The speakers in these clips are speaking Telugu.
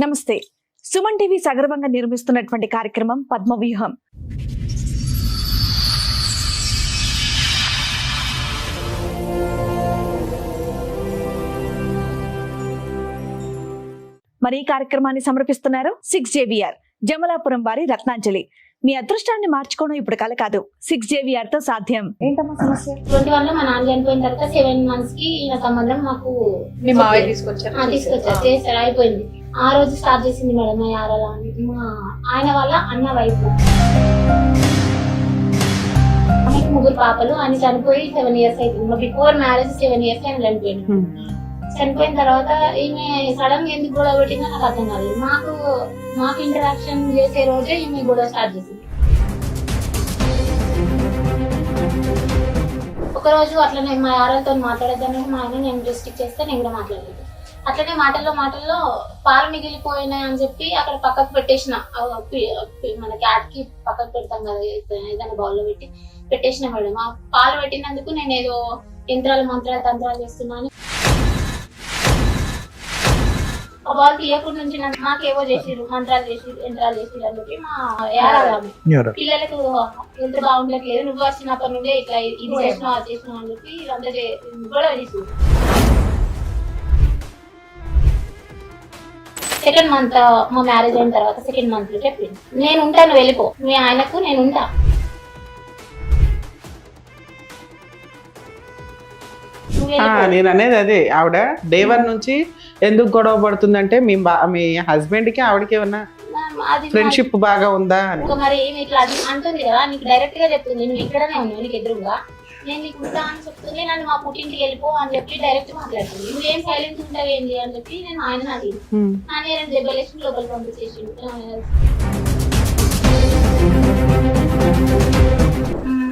నమస్తే. సుమన్ టీవీ సగర్వంగా నిర్మిస్తున్నటువంటి కార్యక్రమం పద్మవ్యూహం. మరి ఈ కార్యక్రమాన్ని సమర్పిస్తున్నారు 6JVR జమలాపురం వారి రత్నాంజలి. మీ అదృష్టాన్ని మార్చుకోవడం ఇప్పుడు కల కాదు, 6JVR తో సాధ్యం. ఏంటమ్మా సమస్య? 21 లో మా నాన్న చనిపోయిన తర్వాత 7 months కి ఈయన సంబంధం మాకు మీ మావయ్య తీసుకొచ్చారు చేస్తారు. అయిపోయింది. ఆ రోజు స్టార్ట్ చేసింది మేడం మా యారలా అని. మా ఆయన వాళ్ళ అన్న వైపు ఆమెకు 3 పాపలు. ఆయన చనిపోయి 7 years అవుతుంది. మా బిఫోర్ మ్యారేజ్ 7 years ఆయన చనిపోయింది. చనిపోయిన తర్వాత ఈమె సడన్ గా ఎందుకు గొడవ పెట్టిందో నాకు అర్థం కాలేదు. మాకు ఇంటరాక్షన్ చేసే రోజే ఈమె గొడవ స్టార్ట్ చేసింది. ఒక రోజు అట్లనే మా యారలతో మాట్లాడేదాన్ని మా ఆయన నేను రెస్ట్రిక్ట్ చేస్తే నేను కూడా మాట్లాడలేదు. అట్లనే మాటల్లో పాలు మిగిలిపోయినాయి అని చెప్పి అక్కడ పక్కకు పెట్టేసిన, మన క్యాట్ కి పక్కకు పెడతాం కదా ఏదైనా బౌల్ లో పెట్టేసిన మేడం. ఆ పాలు పెట్టినందుకు నేను ఏదో మంత్రాలు తంత్రాలు చేస్తున్నాను. ఆ బాల్ తీయకుండా నుంచి నాకేవో చేసిరు, మంత్రాలు చేసిరు, యంత్రాలు చేసిరు అని చెప్పి మా యారామె పిల్లలకు ఎంత బాగుండట్లేదు, నువ్వు వచ్చినప్పటి నుండే ఇట్లా ఇది చేసినావు అది చేసినావు అని చెప్పి ఇదంతా గొడవ చేసి సెకండ్ మంత్ మా మ్యారేజ్ అయిన తర్వాత సెకండ్ మంత్ లో చెప్పింది నేను ఉంటాను, వెళ్ళిపో, మీ ఆయనకు నేను ఉంటా. నేను అనేది అదే, ఆవిడ డే 1 నుంచి ఎందుకు గొడవ పడుతుందంటే మీ హస్బెండ్ కి ఆవిడకి ఏమన్నా ఫ్రెండ్షిప్ బాగా ఉందా అని. మరి ఇట్లా అంటుంది కదా, నీకు డైరెక్ట్ గా చెప్తుంది, నువ్వు ఇక్కడనే ఉన్నావు, నీకు ఎదురుగా నేను నీకు ఉంటా అని చెప్తుంది. నన్ను మా పుట్టింటికి వెళ్ళిపో అని చెప్పి డైరెక్ట్ మాట్లాడుతుంది. నువ్వేం సైలెంట్ ఉంటావు ఏంటి అని చెప్పి నేను ఆయన అడిగి నాన్న 2 దెబ్బలేసి లోపలికి పంపించేసి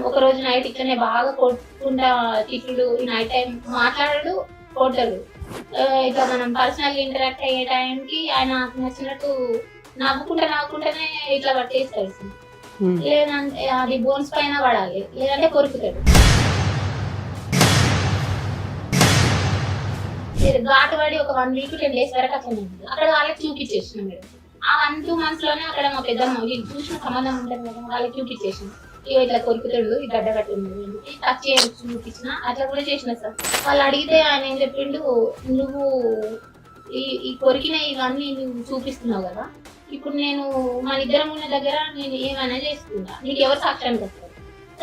ఒక రోజు నైట్ ఇట్లనే బాగా కొట్టుకుంటా తిట్టుడు, ఈ నైట్ టైం మాట్లాడాడు, కొట్టాడు. ఇక మనం పర్సనల్ ఇంటరాక్ట్ అయ్యే టైంకి ఆయన నచ్చినట్టు నవ్వుకుంటేనే ఇట్లా పట్టేస్తాడు. లేదంటే అది బోన్స్ పైన పడాలి, లేదంటే కొరుకుతాడు. ఘాటు పడి ఒక 1 week 10 days వరకు అట్లా అక్కడ వాళ్ళకి చూపించేసిన మేడం. ఆ 1-2 months లోనే అక్కడ మా పెద్దమ్మ వీళ్ళు చూసిన సంబంధం ఉంటుంది కదా, వాళ్ళకి చూపించేసిన ఇట్లా కొరుకుతాడు, ఈ గడ్డ కట్టింది టచ్ చూపించిన అట్లా కూడా చేసిన సార్. వాళ్ళు అడిగితే ఆయన ఏం చెప్పిండు, నువ్వు ఈ కొరికిన ఇవన్నీ నువ్వు చూపిస్తున్నావు కదా, ఇప్పుడు నేను మన ఇద్దరం ఉన్న దగ్గర నేను ఏమైనా చేసుకుంటా, నీకు ఎవరు సాక్ష్యానికి వస్తారు,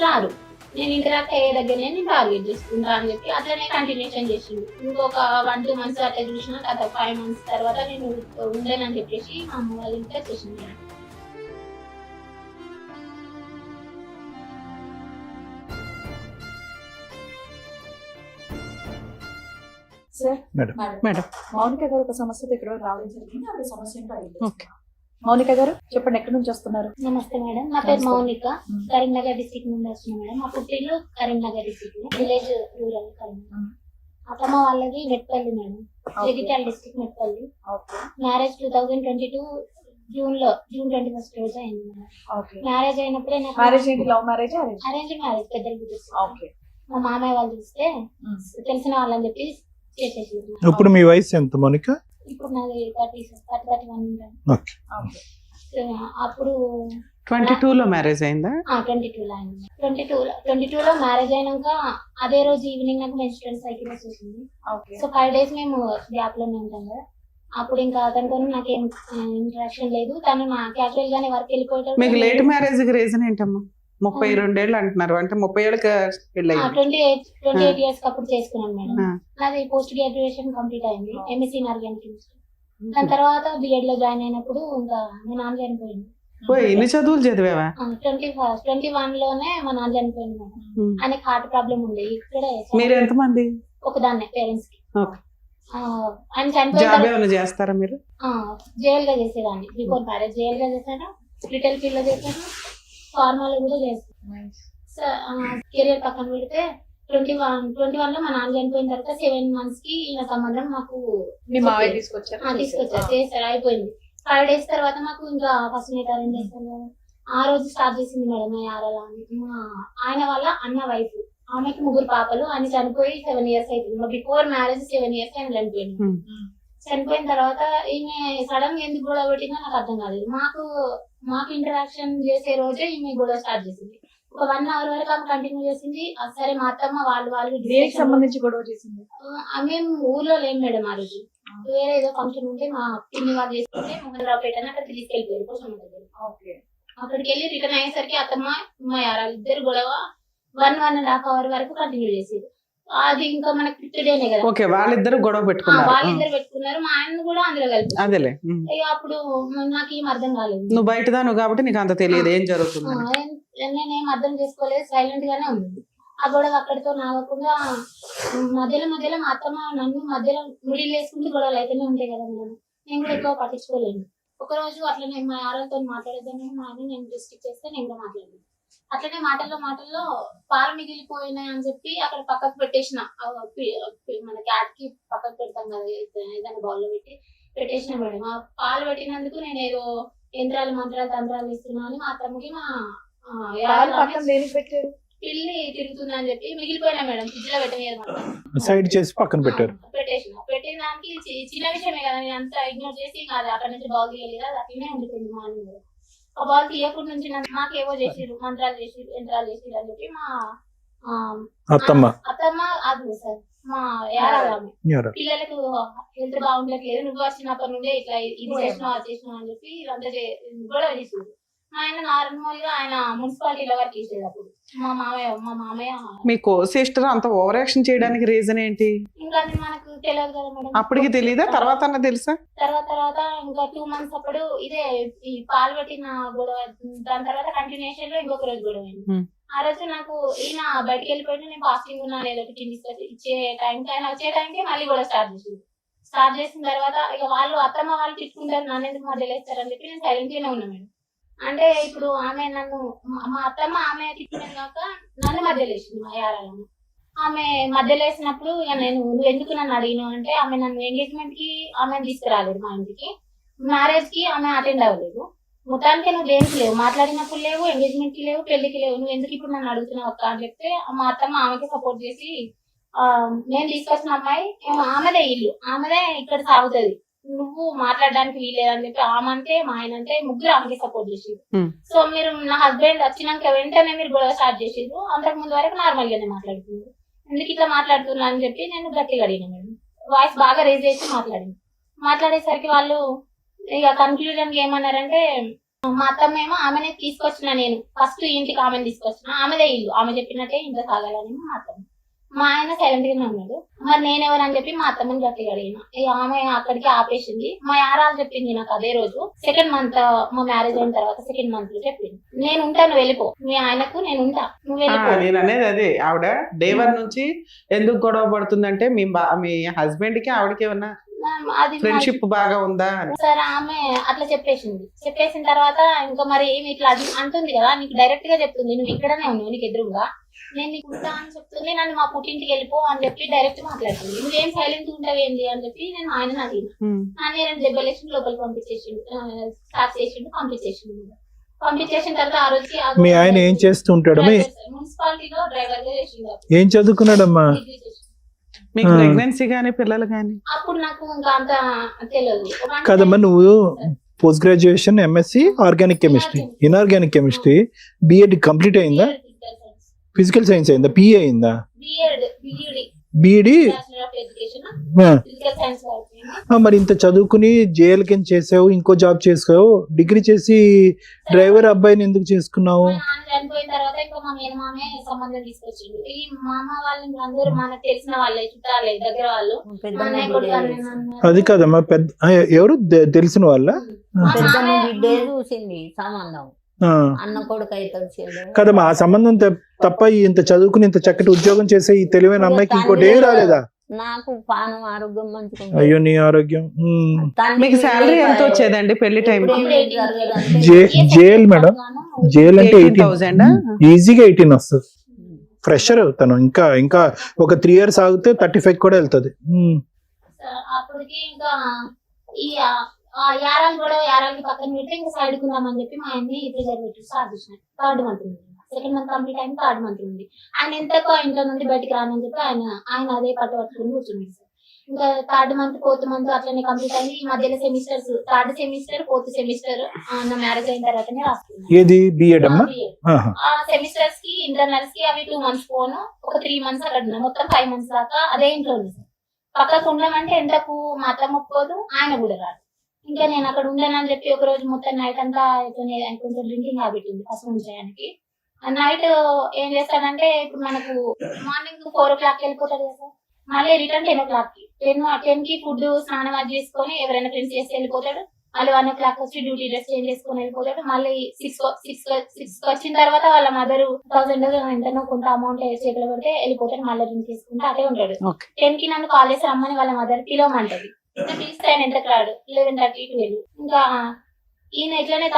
రారు, నేను ఇంటరాక్ట్ అయ్యే దగ్గరనే నేను టార్గెట్ చేసుకుంటా అని చెప్పి అట్లనే కంటిన్యూషన్ చేసిండు. ఇంకొక 1-2 months అట్లా చూసిన తర్వాత 5 months తర్వాత నేను ఉండేనని చెప్పేసి మా అమ్మ వాళ్ళ ఇంట్లో చేసింది. మేడం మౌనిక గారు ఒక సమస్యతో ఇక్కడ రావడం జరిగింది. ఆ సమస్య ఏంటో అడిగి. మౌనిక గారు చెప్పండి, ఎక్కడి నుంచి వస్తున్నారు? నమస్తే మేడం, నా పేరు మౌనిక, కరీంనగర్ డిస్ట్రిక్ట్ నుండి వస్తున్నాను మేడం. మా పుట్టిల్లు Karimnagar district, village rural Karimnagar. అత్తమ్మ వాళ్ళది Metpalli madam, Jagtial district Metpalli. Marriage 2022 June 21st రోజు అయింది మేడం. మ్యారేజ్ అయినప్పుడే అరేంజ్ మ్యారేజ్ పెద్దలు మా మామయ్య వాళ్ళు చూస్తే తెలిసిన వాళ్ళని చెప్పి చేసేసి. ఇప్పుడు మీ వయసు ఎంత మౌనిక? ఇప్పుడు నాది 31. అప్పుడు 22 లో మ్యారేజ్ అయిందా? 22 లో అయింది. 22 లో మ్యారేజ్ అయినాక అదే రోజు ఈవినింగ్ నాకు మెన్స్ట్రువల్ సైకిల్ వచ్చేసింది. సో 5 days మేము గ్యాప్ లోనే ఉంటాం కదా. అప్పుడు ఇంకా అతనితో నాకేం ఇంటరాక్షన్ లేదు, తను నా క్యాజువల్ గానే వర్క్ వెళ్ళిపోయాడు. మీకు లేట్ మ్యారేజ్ కి రీజన్ ఏంటమ్మా? 32 ఏళ్ళు అంటున్నారు, అంటే 30 ఏళ్ళకి పెళ్ళి 28 years అప్పుడు చేసుకున్నాను మేడం. నాది పోస్ట్ గ్రాడ్యుయేషన్ కంప్లీట్ అయింది, MSc ఇన్ ఆర్గానిక్ కెమిస్ట్రీ. దాని తర్వాత B.Ed లో జాయిన్ అయినప్పుడు ఇంకా మా నాన్న చనిపోయింది. ఎన్ని చదువులు చదివావా? 21 లోనే మా నాన్న చనిపోయింది మేడం. ఆయనకి హార్ట్ ప్రాబ్లం ఉంది. ఇక్కడే మీరు ఎంతమంది? ఒకదాన్నే పేరెంట్స్ కి. ఆయన చనిపోయిన చేస్తారా మీరు? జైల్ గా చేసేదాన్ని. బిఫోర్ మ్యారేజ్ జైల్ గా చేశాను, రిటైల్ ఫీల్డ్ లో చేశాను, ఫార్మాలో కూడా చేస్తాను. కెరియర్ పక్కన పెడితే 21 లో మా నాన్న చనిపోయిన తర్వాత 7 months కి ఈయన సంబంధం మాకు మీ మావయ్య తీసుకొచ్చారు, చేస్తారు. అయిపోయింది. 5 days తర్వాత మాకు ఇంకా ఫస్ట్ నైట్ అరేంజ్ చేస్తాను. ఆ రోజు స్టార్ట్ చేసింది మేడం మా యారలా అని. ఆయన వాళ్ళ అన్న వైఫ్, ఆమెకి 3 పాపలు. ఆయన చనిపోయి 7 years అవుతుంది. మా బిఫోర్ మ్యారేజ్ 7 years ఆయన చనిపోయింది. చనిపోయిన తర్వాత ఈమె సడన్ గా ఎందుకు గొడవ పెట్టిందో నాకు అర్థం కాలేదు. మాకు ఇంటరాక్షన్ చేసే రోజే ఈమె గొడవ స్టార్ట్ చేసింది. ఒక 1 hour వరకు ఆమె కంటిన్యూ చేసింది. సరే మా అత్తమ్మ వాళ్ళు దేనికి సంబంధించి గొడవ చేసింది? మేము ఊర్లో లేము మేడం ఆ రోజు. వేరే ఏదో ఫంక్షన్ ఉంటే మా పిన్ని వాళ్ళు చేసుకుంటే మోహన్ రావు పేట అక్కడికి తీసుకెళ్ళిపోయారు కోసం దగ్గర. అక్కడికి వెళ్ళి రిటర్న్ అయ్యేసరికి అత్తమ్మ మా యారాలు ఇద్దరు గొడవ 1.5 hour వరకు కంటిన్యూ చేసేది. అది ఇంకా మనకి ఫిఫ్త్ డేనే కదా. ఓకే, వాళ్ళిద్దరు గొడవ పెట్టుకున్నారు. వాళ్ళిద్దరు పెట్టుకున్నారు, మా ఆయన కూడా అందులో కలిపి. అదేలే. ఇక అప్పుడు నాకు ఏం అర్థం కాలేదు. నువ్వు బయట దాను కాబట్టి నీకు అంత తెలియదు ఏం జరుగుతుంది. నేనేం అర్థం చేసుకోలేదు, సైలెంట్ గానే ఉంది. ఆ గొడవ అక్కడితో నాగకుండా మధ్యలో మా అత్తమ్మ నన్ను మధ్యలో మిడిల్ వేసుకుంటూ గొడవలు అయితేనే ఉంటాయి కదా మేడం. నేను కూడా ఎక్కువ పట్టించుకోలేను. ఒక రోజు అట్లనే మా ఆడలతో మాట్లాడేద్దామని మా ఆయన నేను డిస్ట్రిక్ట్ చేస్తే నేను కూడా మాట్లాడలేదు. అట్లనే మాటల్లో పాలు మిగిలిపోయినాయి అని చెప్పి అక్కడ పక్కకు పెట్టేసిన. మన క్యాట్ కి పక్కకు పెడతాం కదా ఏదైనా బౌల్ లో పెట్టేసిన మేడం. ఆ పాలు పెట్టినందుకు నేను ఏదో యంత్రాలు మంత్రాలు తంత్రాలు ఇస్తున్నా అని మా అత్తమ్మకి మా పెట్టారు. పిల్లి తిరుగుతుంది అని చెప్పి మిగిలిపోయినా మేడం. ఫ్రిడ్జ్ లో పెట్టలేదు, సైడ్ చేసి పక్కన పెట్టారు. పెట్టిన దానికి చిన్న విషయమే కదా, నేను అంతా ఇగ్నోర్ చేసి కాదు అక్కడ నుంచి బాల్ తీయాలి కదా, అట్లనే ఉండిపోయింది మార్నింగ్. ఆ బాల్ తీయకుండా నుంచి నాకేవో చేసిరు, మంత్రాలు చేసిరు, యంత్రాలు చేసిరు అని చెప్పి మా అత్తమ్మ అది సార్ మా యారాలు పిల్లలకు హెల్త్ బాగుండట్లేదు, నువ్వు వచ్చినప్పటి నుండే ఇట్లా ఇది చేసినావు అది చేసినావు అని చెప్పి ఇదంతా గొడవ చేసిరు. ఆయన నార్మల్ గా ఆయన మున్సిపాలిటీలో వర్క్ చేసేది. అప్పుడు మా మామయ్య మీ కో సిస్టర్ అంత ఓవర్ యాక్షన్ చేయడానికి రీజన్ ఏంటి? ఇంకా అది మనకు తెలియదు కదా మేడం. అప్పటికి తెలీదా? తర్వాత తెలుసా? తర్వాత ఇంకా 2 months అప్పుడు ఇదే ఈ పాలు పెట్టిన గొడవ. దాని తర్వాత కంటిన్యూషన్ లో ఇంకొక రోజు గొడవ అయింది. ఆ రోజు నాకు ఈయన బయటకు వెళ్ళిపోయినా నేను ఫాస్టింగ్ ఉన్నా ఏదో టిఫిన్ ఇచ్చే టైంకి ఆయన వచ్చే టైంకి మళ్ళీ గొడవ స్టార్ట్ చేసిన తర్వాత ఇక వాళ్ళు అత్తమ్మ వాళ్ళు తిట్టుకుంటారు, నన్ను ఎందుకు మధ్యలో వేస్తారని చెప్పి నేను సైలెంట్ గానే ఉన్నా మేడం. అంటే ఇప్పుడు ఆమె నన్ను మా అత్తమ్మ ఆమె తిట్టిన కాక నన్ను మధ్యలో వేసింది మా యారాలను. ఆమె మధ్యలో వేసినప్పుడు ఇక నువ్వు ఎందుకు నన్ను అడిగినావు అంటే ఆమె నన్ను ఎంగేజ్మెంట్ కి ఆమె తీసుకురాలేదు, మా ఇంటికి మ్యారేజ్ కి ఆమె అటెండ్ అవ్వలేదు. మొత్తానికి నువ్వు దేనికి లేవు, మాట్లాడినప్పుడు లేవు, ఎంగేజ్మెంట్ కి లేవు, పెళ్లికి లేవు, నువ్వు ఎందుకు ఇప్పుడు నన్ను అడుగుతున్నావు అక్క అని చెప్తే మా అత్తమ్మ ఆమెకి సపోర్ట్ చేసి నేను తీసుకొచ్చిన అమ్మాయి ఆమెదే ఇల్లు, ఆమెదే ఇక్కడ సాగుతుంది, నువ్వు మాట్లాడడానికి వీలేదని చెప్పి ఆమె అంటే మా ఆయన అంటే ముగ్గురు ఆమెకి సపోర్ట్ చేసిరు. సో మీరు నా హస్బెండ్ వచ్చినాక వెంటనే మీరు గొడవ స్టార్ట్ చేసిరు. అంతకు ముందు వరకు నార్మల్ గానే మాట్లాడుతున్నారు, ఎందుకు ఇట్లా మాట్లాడుతున్నా అని చెప్పి నేను గట్టిగా అడిగిన మేడం. వాయిస్ బాగా రేజ్ చేసి మాట్లాడేసరికి వాళ్ళు ఇక కన్క్లూజన్ కి ఏమన్నారంటే మా అత్తమ్మ ఏమో ఆమెనే తీసుకొచ్చిన, నేను ఫస్ట్ ఇంటికి ఆమెను తీసుకొచ్చిన, ఆమెదే ఇల్లు, ఆమె చెప్పినట్టే ఇంట్లో సాగాలని మా అత్తమ్మ. మా ఆయన సైలెంట్ గానే ఉన్నాడు. మరి నేనెవరని చెప్పి మా అత్తమ్మని గట్టిగా అడిగిన. ఆమె అక్కడికి ఆపేసింది. మా యారాలు చెప్పింది నాకు అదే రోజు 2nd month మా మ్యారేజ్ అయిన తర్వాత 2nd month లో చెప్పింది, నేను ఉంటాను వెళ్ళిపో, మీ ఆయనకు నేను ఉంటా, నువ్వు వెళ్ళిపో. నేను అనేది అదే, ఆవిడ డే 1 నుంచి ఎందుకు గొడవ పడుతుందంటే మీ హస్బెండ్ కి ఆవిడకి ఏమన్నా ఫ్రెండ్షిప్ బాగా ఉందా అని. సరే ఆమె అట్లా చెప్పేసిన తర్వాత ఇంకా మరి ఏమి ఇట్లా అంటుంది కదా, నీకు డైరెక్ట్ గా చెప్తుంది, నువ్వు ఇక్కడనే ఉన్నావు నీకు ఎదురుగా, నేను నీకు ఉంటా అని చెప్తుంది, నన్ను మా పుట్టింటికి వెళ్ళిపో అని చెప్పి డైరెక్ట్ మాట్లాడుతుంది. నువ్వేం సైలెంట్ ఉంటావు ఏంది అని చెప్పి నేను ఆయన అడిగిన. ఆయన 2 దెబ్బలేసి లోపలికి పంపించేసిన తర్వాత ఆ రోజుకి మీ ఆయన ఏం చేస్తుంటాడు? మున్సిపాలిటీలో డ్రైవర్ గా చేసిండు. ఏం చదువుకున్నాడమ్మా? మీకు ప్రెగ్నెన్సీ గానీ పిల్లలు గానీ? అప్పుడు నాకు ఇంకా అంత తెలియదు కదమ్మా. నువ్వు post graduation MSc organic chemistry, inorganic chemistry, BEd complete అయిందా? ఫిజికల్ సైన్స్ అయిందా? పిఏ అయిందా? బిఈడి. మరి ఇంత చదువుకుని జేఎల్ కింద చేసావు, ఇంకో జాబ్ చేసావు, డిగ్రీ చేసి డ్రైవర్ అబ్బాయిని ఎందుకు చేసుకున్నావు? చనిపోయిన తర్వాత ఇంకా మా మేనమామే సంబంధం తీసుకొచ్చిండు. ఈ మామ వాళ్ళు అందరూ మనకు తెలిసిన వాళ్ళే, చుట్టాలే, దగ్గర వాళ్ళు. అది కదమ్మా, పెద్ద ఎవరు తెలిసిన వాళ్ళ చూసింది సంబంధం, అన్న కొడుకు అయితే కదమ్మా. ఆ సంబంధం తప్ప ఇంత చదువుకుని ఇంత చక్కటి ఉద్యోగం చేసే ఈ తెలివైన అమ్మాయికి ఇంకోటి ఏం రాలేదా? నాకు పానం ఆరోగ్యం మంచిగా. అయ్యో నీ ఆరోగ్యం. మీకు శాలరీ ఎంత వచ్చేదండి పెళ్లి టైం? జేఎల్ మేడం, జేఎల్ అంటే 18,000 ఈజీగా 18 వస్తుంది. ఫ్రెషర్ తను, ఇంకా ఒక 3 years ఆగితే 35 కూడా వెళ్తుంది. అప్పటికి ఇంకా ఈ యారాలు కూడా యారాలకి పక్కన పెట్టి ఇంకా సైడ్ కుందామని చెప్పి మా ఆయన్ని ప్రిజర్వేటివ్ స్టార్ట్ చేసిన. 3rd month ఉంది, 2nd month కంప్లీట్ అయింది, 3rd month ఉంది. ఆయన ఎంతకో ఇంట్లో నుండి బయటికి రానని చెప్పి ఆయన అదే పట్టు పట్టుకుని కూర్చున్నాడు సార్. ఇంకా 3rd month 4th month అట్లనే కంప్లీట్ అయింది. ఈ మధ్యలో semesters 3rd semester 4th semester నా మ్యారేజ్ అయిన తర్వాతనే రాసుకున్నాను. ఏది బిఎడ్ అమ్మా? ఆ సెమిస్టర్స్ కి ఇంటర్నల్స్ కి అవి 2 months పోను, ఒక 3 months అక్కడ ఉన్నా. మొత్తం 5 months దాకా అదే ఇంట్లో ఉంది సార్. పక్కకు ఉండమంటే ఎంతకు మా అత్త ఒప్పుకోదు, ఆయన కూడా రాదు. ఇంకా నేను అక్కడ ఉండనని చెప్పి ఒక రోజు మొత్తం నైట్ అంతా కొంచెం డ్రింకింగ్ హ్యాబిట్ ఉంది ఫస్ట్ నుంచి ఆయనకి. నైట్ ఏం చేస్తాడంటే ఇప్పుడు మనకు మార్నింగ్ 4 o'clock వెళ్ళిపోతాడు కదా సార్, మళ్ళీ రిటర్న్ 10 o'clock కి 10 కి ఫుడ్ స్నానం అది చేసుకొని ఎవరైనా ఫ్రెండ్స్ చేసి వెళ్ళిపోతాడు. మళ్ళీ 1 o'clock వచ్చి డ్యూటీ డ్రెస్ చేంజ్ చేసుకొని వెళ్ళిపోతాడు. మళ్ళీ 6 వచ్చిన తర్వాత వాళ్ళ మదర్ 1000 ఎంతనో కొంత అమౌంట్ చేతిలో పెడితే వెళ్ళిపోతాడు. మళ్ళీ డ్రింక్ చేసుకుంటే అదే ఉంటాడు. 10 కి నన్ను కాల్ చేసి రమ్మని వాళ్ళ మదర్ పిలవమంటది. పిలిస్తే ఆయన ఎంతకు రాడు, 11:30 12. ఇంకా ఈయన ఇట్లనే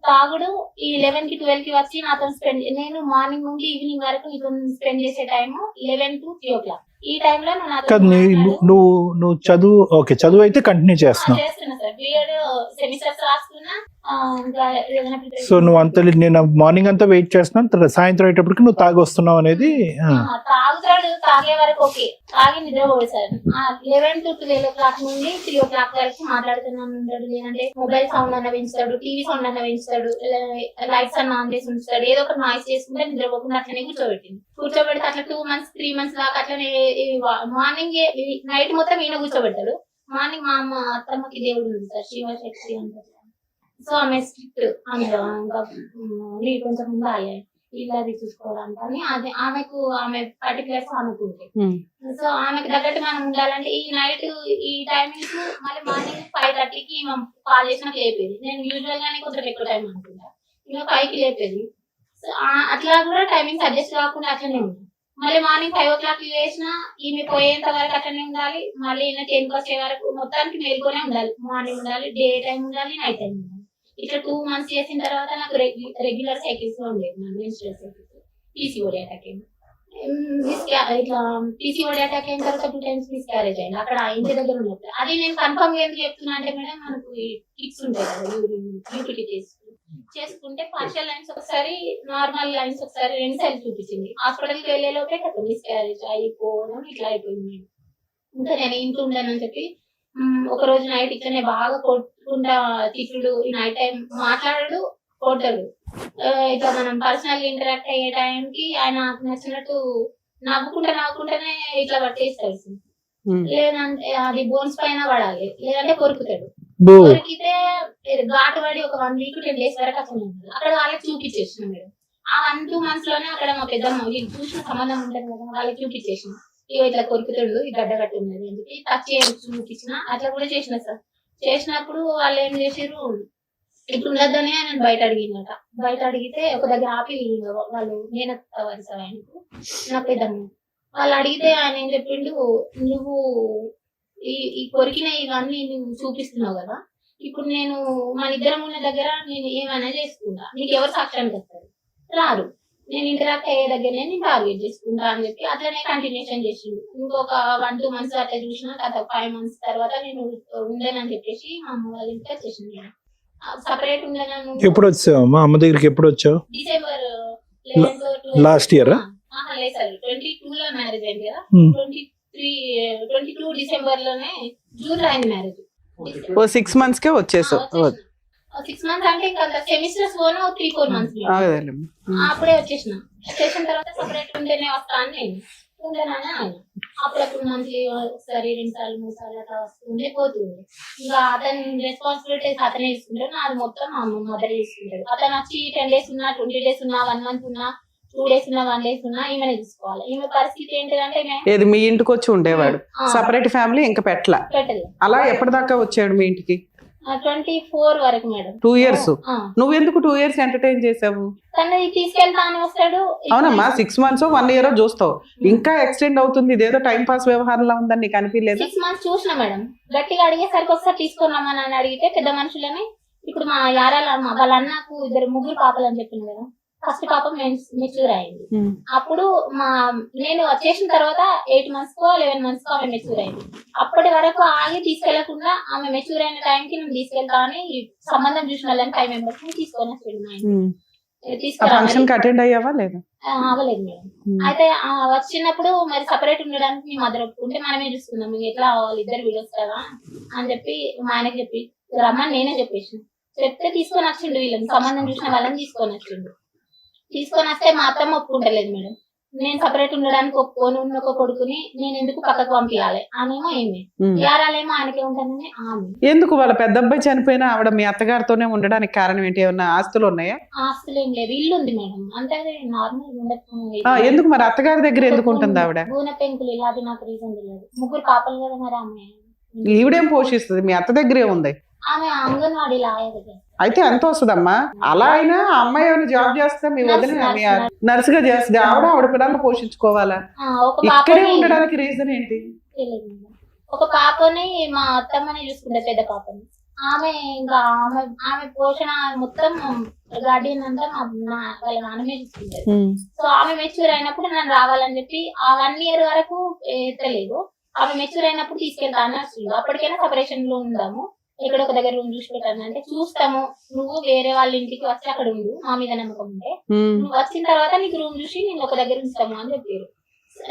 తాగుడు. ఈ 11 కి 12 కి వచ్చి నాతో స్పెండ్, నేను మార్నింగ్ నుండి ఈవినింగ్ వరకు నీతో స్పెండ్ చేసే టైం 11 to 3 o'clock. ఈ టైంలో నువ్వు చదువు ఓకే, చదువు అయితే కంటిన్యూ చేస్తున్నావు. చేస్తున్నా సార్, బిఎడ్ సెమిస్టర్స్ రాస్తున్నా. సో నువ్వు అంత నేను మార్నింగ్ అంతా వెయిట్ చేస్తున్నాను, సాయంత్రం అయ్యేటప్పటికి నువ్వు తాగి వస్తున్నావు అనేది. తాగుతాడు, తాగే వరకు ఓకే, తాగి నిద్రపోడు సార్. 11 to 12 o'clock నుండి 3 o'clock వరకు మాట్లాడుతున్నాను ఉంటాడు. లేదంటే మొబైల్ సౌండ్ అన్న పెంచుతాడు, టీవీ సౌండ్ అన్న పెంచుతాడు, లైట్స్ అన్న ఆన్ చేసి ఉంచుతాడు. ఏదో ఒకటి నాయిస్ చేసుకుంటే నిద్రపోకుండా అట్లనే కూర్చోబెడితే అట్లా 2 months 3 months దాకా అట్లనే మార్నింగ్ నైట్ మొత్తం ఈయన కూర్చోబెడతాడు. మార్నింగ్ మా అమ్మ అత్తమ్మకి దేవుడు ఉంది సార్, శివశక్తి అంటారు. సో ఆమె స్ట్రిక్ట్, అందులో ఇంకా మీరు కొంచెం ఉండాలి ఇలాది చూసుకోవడానికి అని. అదే ఆమె పర్టికులర్స్ అనుకుంటాయి. సో ఆమెకు తగ్గట్టు మనం ఉండాలంటే ఈ నైట్ ఈ టైమింగ్స్ మళ్ళీ మార్నింగ్ 5:30కి కాల్ చేసినా లేపేది. నేను యూజువల్ గానే కొంచెం ఎక్కువ టైం అనుకుంటా, ఇంకా 5కి లేపేది. సో అట్లా కూడా టైమింగ్స్ అడ్జస్ట్ కాకుండా అట్లనే ఉంది. మళ్ళీ మార్నింగ్ 5 o'clock వేసినా ఈమె పోయేంత వరకు అట్లనే ఉండాలి. మళ్ళీ ఈయన 10కి వచ్చే వరకు మొత్తానికి మేల్కొనే ఉండాలి. మార్నింగ్ ఉండాలి, డే టైం ఉండాలి, నైట్ టైం ఉండాలి. ఇట్లా 2 months చేసిన తర్వాత నాకు రెగ్యులర్ సైకిల్స్ లో ఉండేది, మెన్స్ట్రువల్ సైకిల్స్. పీసీఓడి అటాక్ అయింది. ఇట్లా పీసీఓడి అటాక్ అయిన తర్వాత 2 times మిస్క్యారేజ్ అయింది. అక్కడ ఇంటి దగ్గర ఉన్నప్పుడు అది నేను కన్ఫర్మ్ గా ఎందుకు చెప్తున్నా అంటే మేడం, మనకు కిట్స్ ఉంటాయి కదా యూపీటీ చేసుకుంటే పార్షియల్ లైన్స్ ఒకసారి, నార్మల్ లైన్స్ ఒకసారి 2 సార్లు చూపించింది. హాస్పిటల్కి వెళ్లే లోపే కదా మిస్క్యారేజ్ అయిపోవడం ఇట్లా అయిపోయింది. ఇంకా నేను ఇంట్లో ఉండనని చెప్పి ఒక రోజు నైట్ ఇట్లనే బాగా కొట్టుకుంటా తిట్టుడు, ఈ నైట్ టైం మాట్లాడు కొట్టాడు. ఇట్లా మనం పర్సనల్ ఇంటరాక్ట్ అయ్యే టైంకి ఆయన నచ్చినట్టు నవ్వుకుంటేనే ఇట్లా పట్టేస్తాడు. లేదంటే అది బోన్స్ పైన పడాలి, లేదంటే కొరుకుతాడు. కొరికితే ఘాటు పడి ఒక 1 week 10 days వరకు అసలు అక్కడ వాళ్ళకి చూపించేసిన మేడం. ఆ 1-2 months లోనే అక్కడ మా పెద్దమ్మ వీళ్ళు చూసిన సంబంధం ఉంటుంది కదా, వాళ్ళకి చూపించేసిన ఇట్లా కొరుకుతాడు, ఈ గడ్డ కట్టి ఉన్నది అని చెప్పి టచ్ చూపించిన. అట్లా కూడా చేసిన సార్. చేసినప్పుడు వాళ్ళు ఏం చేసారు, ఇప్పుడు ఉండొద్దని ఆయన బయట అడిగిందట. బయట అడిగితే ఒక దగ్గర ఆపి వాళ్ళు నేను వరుస ఆయనకు నా పెద్దమ్మ వాళ్ళు అడిగితే ఆయన ఏం చెప్పిండు, నువ్వు ఈ కొరికిన ఇవన్నీ నువ్వు చూపిస్తున్నావు కదా, ఇప్పుడు నేను మన ఇద్దరం ఉన్న దగ్గర నేను ఏమైనా చేసుకుంటా, నీకు ఎవరు సాక్ష్యానికి వస్తారు, రారు. నేను ఇంటరాక్ట్ అయ్యే దగ్గరనే నేను టార్గెట్ చేసుకుంటా అని చెప్పి అట్లనే కంటిన్యూషన్ చేసిండు. ఇంకొక 1-2 months అట్లా చూసిన తర్వాత 5 months తర్వాత నేను ఉండేనని చెప్పేసి మా అమ్మ వాళ్ళ ఇంటికి వచ్చేసింది. సపరేట్ ఉండేనని. ఎప్పుడు వచ్చావు మా అమ్మ దగ్గరికి? ఎప్పుడు వచ్చావు? December last year? లేదు సార్, 22 లో మ్యారేజ్ అయింది కదా, 22 December లోనే, జూన్ లో అయింది మ్యారేజ్. 6 months కే వచ్చేసావు? 6 months అంటే ఇంకా సెమిస్టర్స్ పోను 3-4 months అప్పుడే వచ్చేసిన తర్వాత సపరేట్ ఉంటేనే వస్తా అని నేను ఉండేనని ఆయన. అప్పుడప్పుడు మంత్లీ ఒకసారి 2 సార్లు 3 సార్లు అట్లా వస్తుండే పోతుంది. ఇంకా అతని రెస్పాన్సిబిలిటీస్ అతనే తీసుకుంటాడు, నాది మొత్తం మా మదర్ తీసుకుంటాడు. అతను వచ్చి 10 days ఉన్నా, 20 days ఉన్నా, 1 month ఉన్నా, 2 days ఉన్నా, 1 day ఉన్నా ఈమెనే తీసుకోవాలి. ఈమె పరిస్థితి ఏంటిదంటే ఏది మీ ఇంటికి వచ్చి ఉండేవాడు, సపరేట్ ఫ్యామిలీ ఇంకా పెట్టలేదు. అలా ఎప్పటిదాకా వచ్చాడు మీ ఇంటికి? 24 వరకు మేడం. 2 years. నువ్వు ఎందుకు 2 years ఎంటర్టైన్ చేసావు? తనని తీసుకెళ్తా అని వస్తాడు. అవునమ్మా, 6 months 1 year చూస్తావు, ఇంకా ఎక్స్టెండ్ అవుతుంది. ఇదేదో టైం పాస్ వ్యవహారంలో ఉందని నీకు అనిపించలేదు? 6 months చూసిన మేడం. గట్టిగా అడిగేసరికి ఒకసారి తీసుకున్నామని అని అడిగితే పెద్ద మనుషులని, ఇప్పుడు మా యారాల వాళ్ళ అన్నకు 2 పాపలు అని చెప్పింది కదా, ఫస్ట్ పాప మెచ్యూర్ అయింది. అప్పుడు నేను వచ్చేసిన తర్వాత 8 months కో 11 months కో ఆమె మెచ్యూర్ అయింది. అప్పటి వరకు ఆగి తీసుకెళ్లకుండా ఆమె మెచ్యూర్ అయిన టైంకి నేను తీసుకెళ్తా అని సంబంధం చూసిన వాళ్ళని 5 members తీసుకొని వచ్చాడు. ఆ ఫంక్షన్ కి అటెండ్ అయ్యావా లేదా? అవ్వలేదు మేడం. అయితే వచ్చినప్పుడు మరి సపరేట్ ఉండడానికి మీ మదర్ ఒప్పుకుంటే మనమే చూసుకుందాం, మీకు ఎట్లా వాళ్ళిద్దరు వీడొస్తారా అని చెప్పి మా ఆయనకి చెప్పి రమ్మని నేనే చెప్పేసిన. చెప్తే తీసుకొని వచ్చిండు, వీళ్ళని సంబంధం చూసిన వాళ్ళని తీసుకొని వచ్చిండు. తీసుకొని వస్తే మా అత్తమ్మ ఒప్పుకుంటలేదు మేడం. నేను సపరేట్ ఉండడానికి ఒప్పుకొని ఉన్న ఒక కొడుకుని నేను ఎందుకు పక్కకు పంపించాలి అనేమో ఏమి యారాలేమో ఆయనకే ఉంటానని ఆమె. ఎందుకు వాళ్ళ పెద్ద అబ్బాయి చనిపోయినా ఆవిడ మీ అత్తగారితోనే ఉండడానికి కారణం ఏంటి? ఏమన్నా ఆస్తులు ఉన్నాయా? ఆస్తులు ఏం లేదు, ఇల్లు ఉంది మేడం, అంటే నార్మల్. ఎందుకు మరి అత్తగారి దగ్గర ఎందుకు ఉంటుంది ఆవిడ? గూనె పెంకులు ఇలా, అది నాకు రీజన్ తెలియదు. ముగ్గురు పాపలు కదా మరి ఆమె. ఈవిడేం పోషిస్తుంది? మీ అత్త దగ్గరే ఉంది. ఆమె అంగన్వాడీ లాయర్. అయితే ఎంత వస్తుందమ్మా? అలా అయినా అమ్మాయి ఏమైనా జాబ్ చేస్తే మీ వదిన నర్స్ గా చేస్తుంది, ఆవిడ పిల్లల్ని పోషించుకోవాలా? ఇక్కడే ఉండడానికి రీజన్ ఏంటి? ఒక పాపని మా అత్తమ్మని చూసుకుంటే, పెద్ద పాపని. ఆమె ఇంకా ఆమె పోషణ మొత్తం గార్డియన్ అంతా వాళ్ళ నాన్నమే చూసుకుంటారు. సో ఆమె మెచ్యూర్ అయినప్పుడు నన్ను రావాలని చెప్పి ఆ 1 year వరకు ఎత్తలేదు. ఆమె మెచ్యూర్ అయినప్పుడు తీసుకెళ్తా అన్నారు. అప్పటికైనా సపరేషన్ లో ఉందాము, ఇక్కడ ఒక దగ్గర రూమ్ చూసి పెట్టాను అంటే చూస్తాము, నువ్వు వేరే వాళ్ళ ఇంటికి వచ్చి అక్కడ ఉండు, మా మీద నమ్మకం ఉంటే నువ్వు వచ్చిన తర్వాత నీకు రూమ్ చూసి నేను ఒక దగ్గర ఉంచుతాము అని చెప్పారు.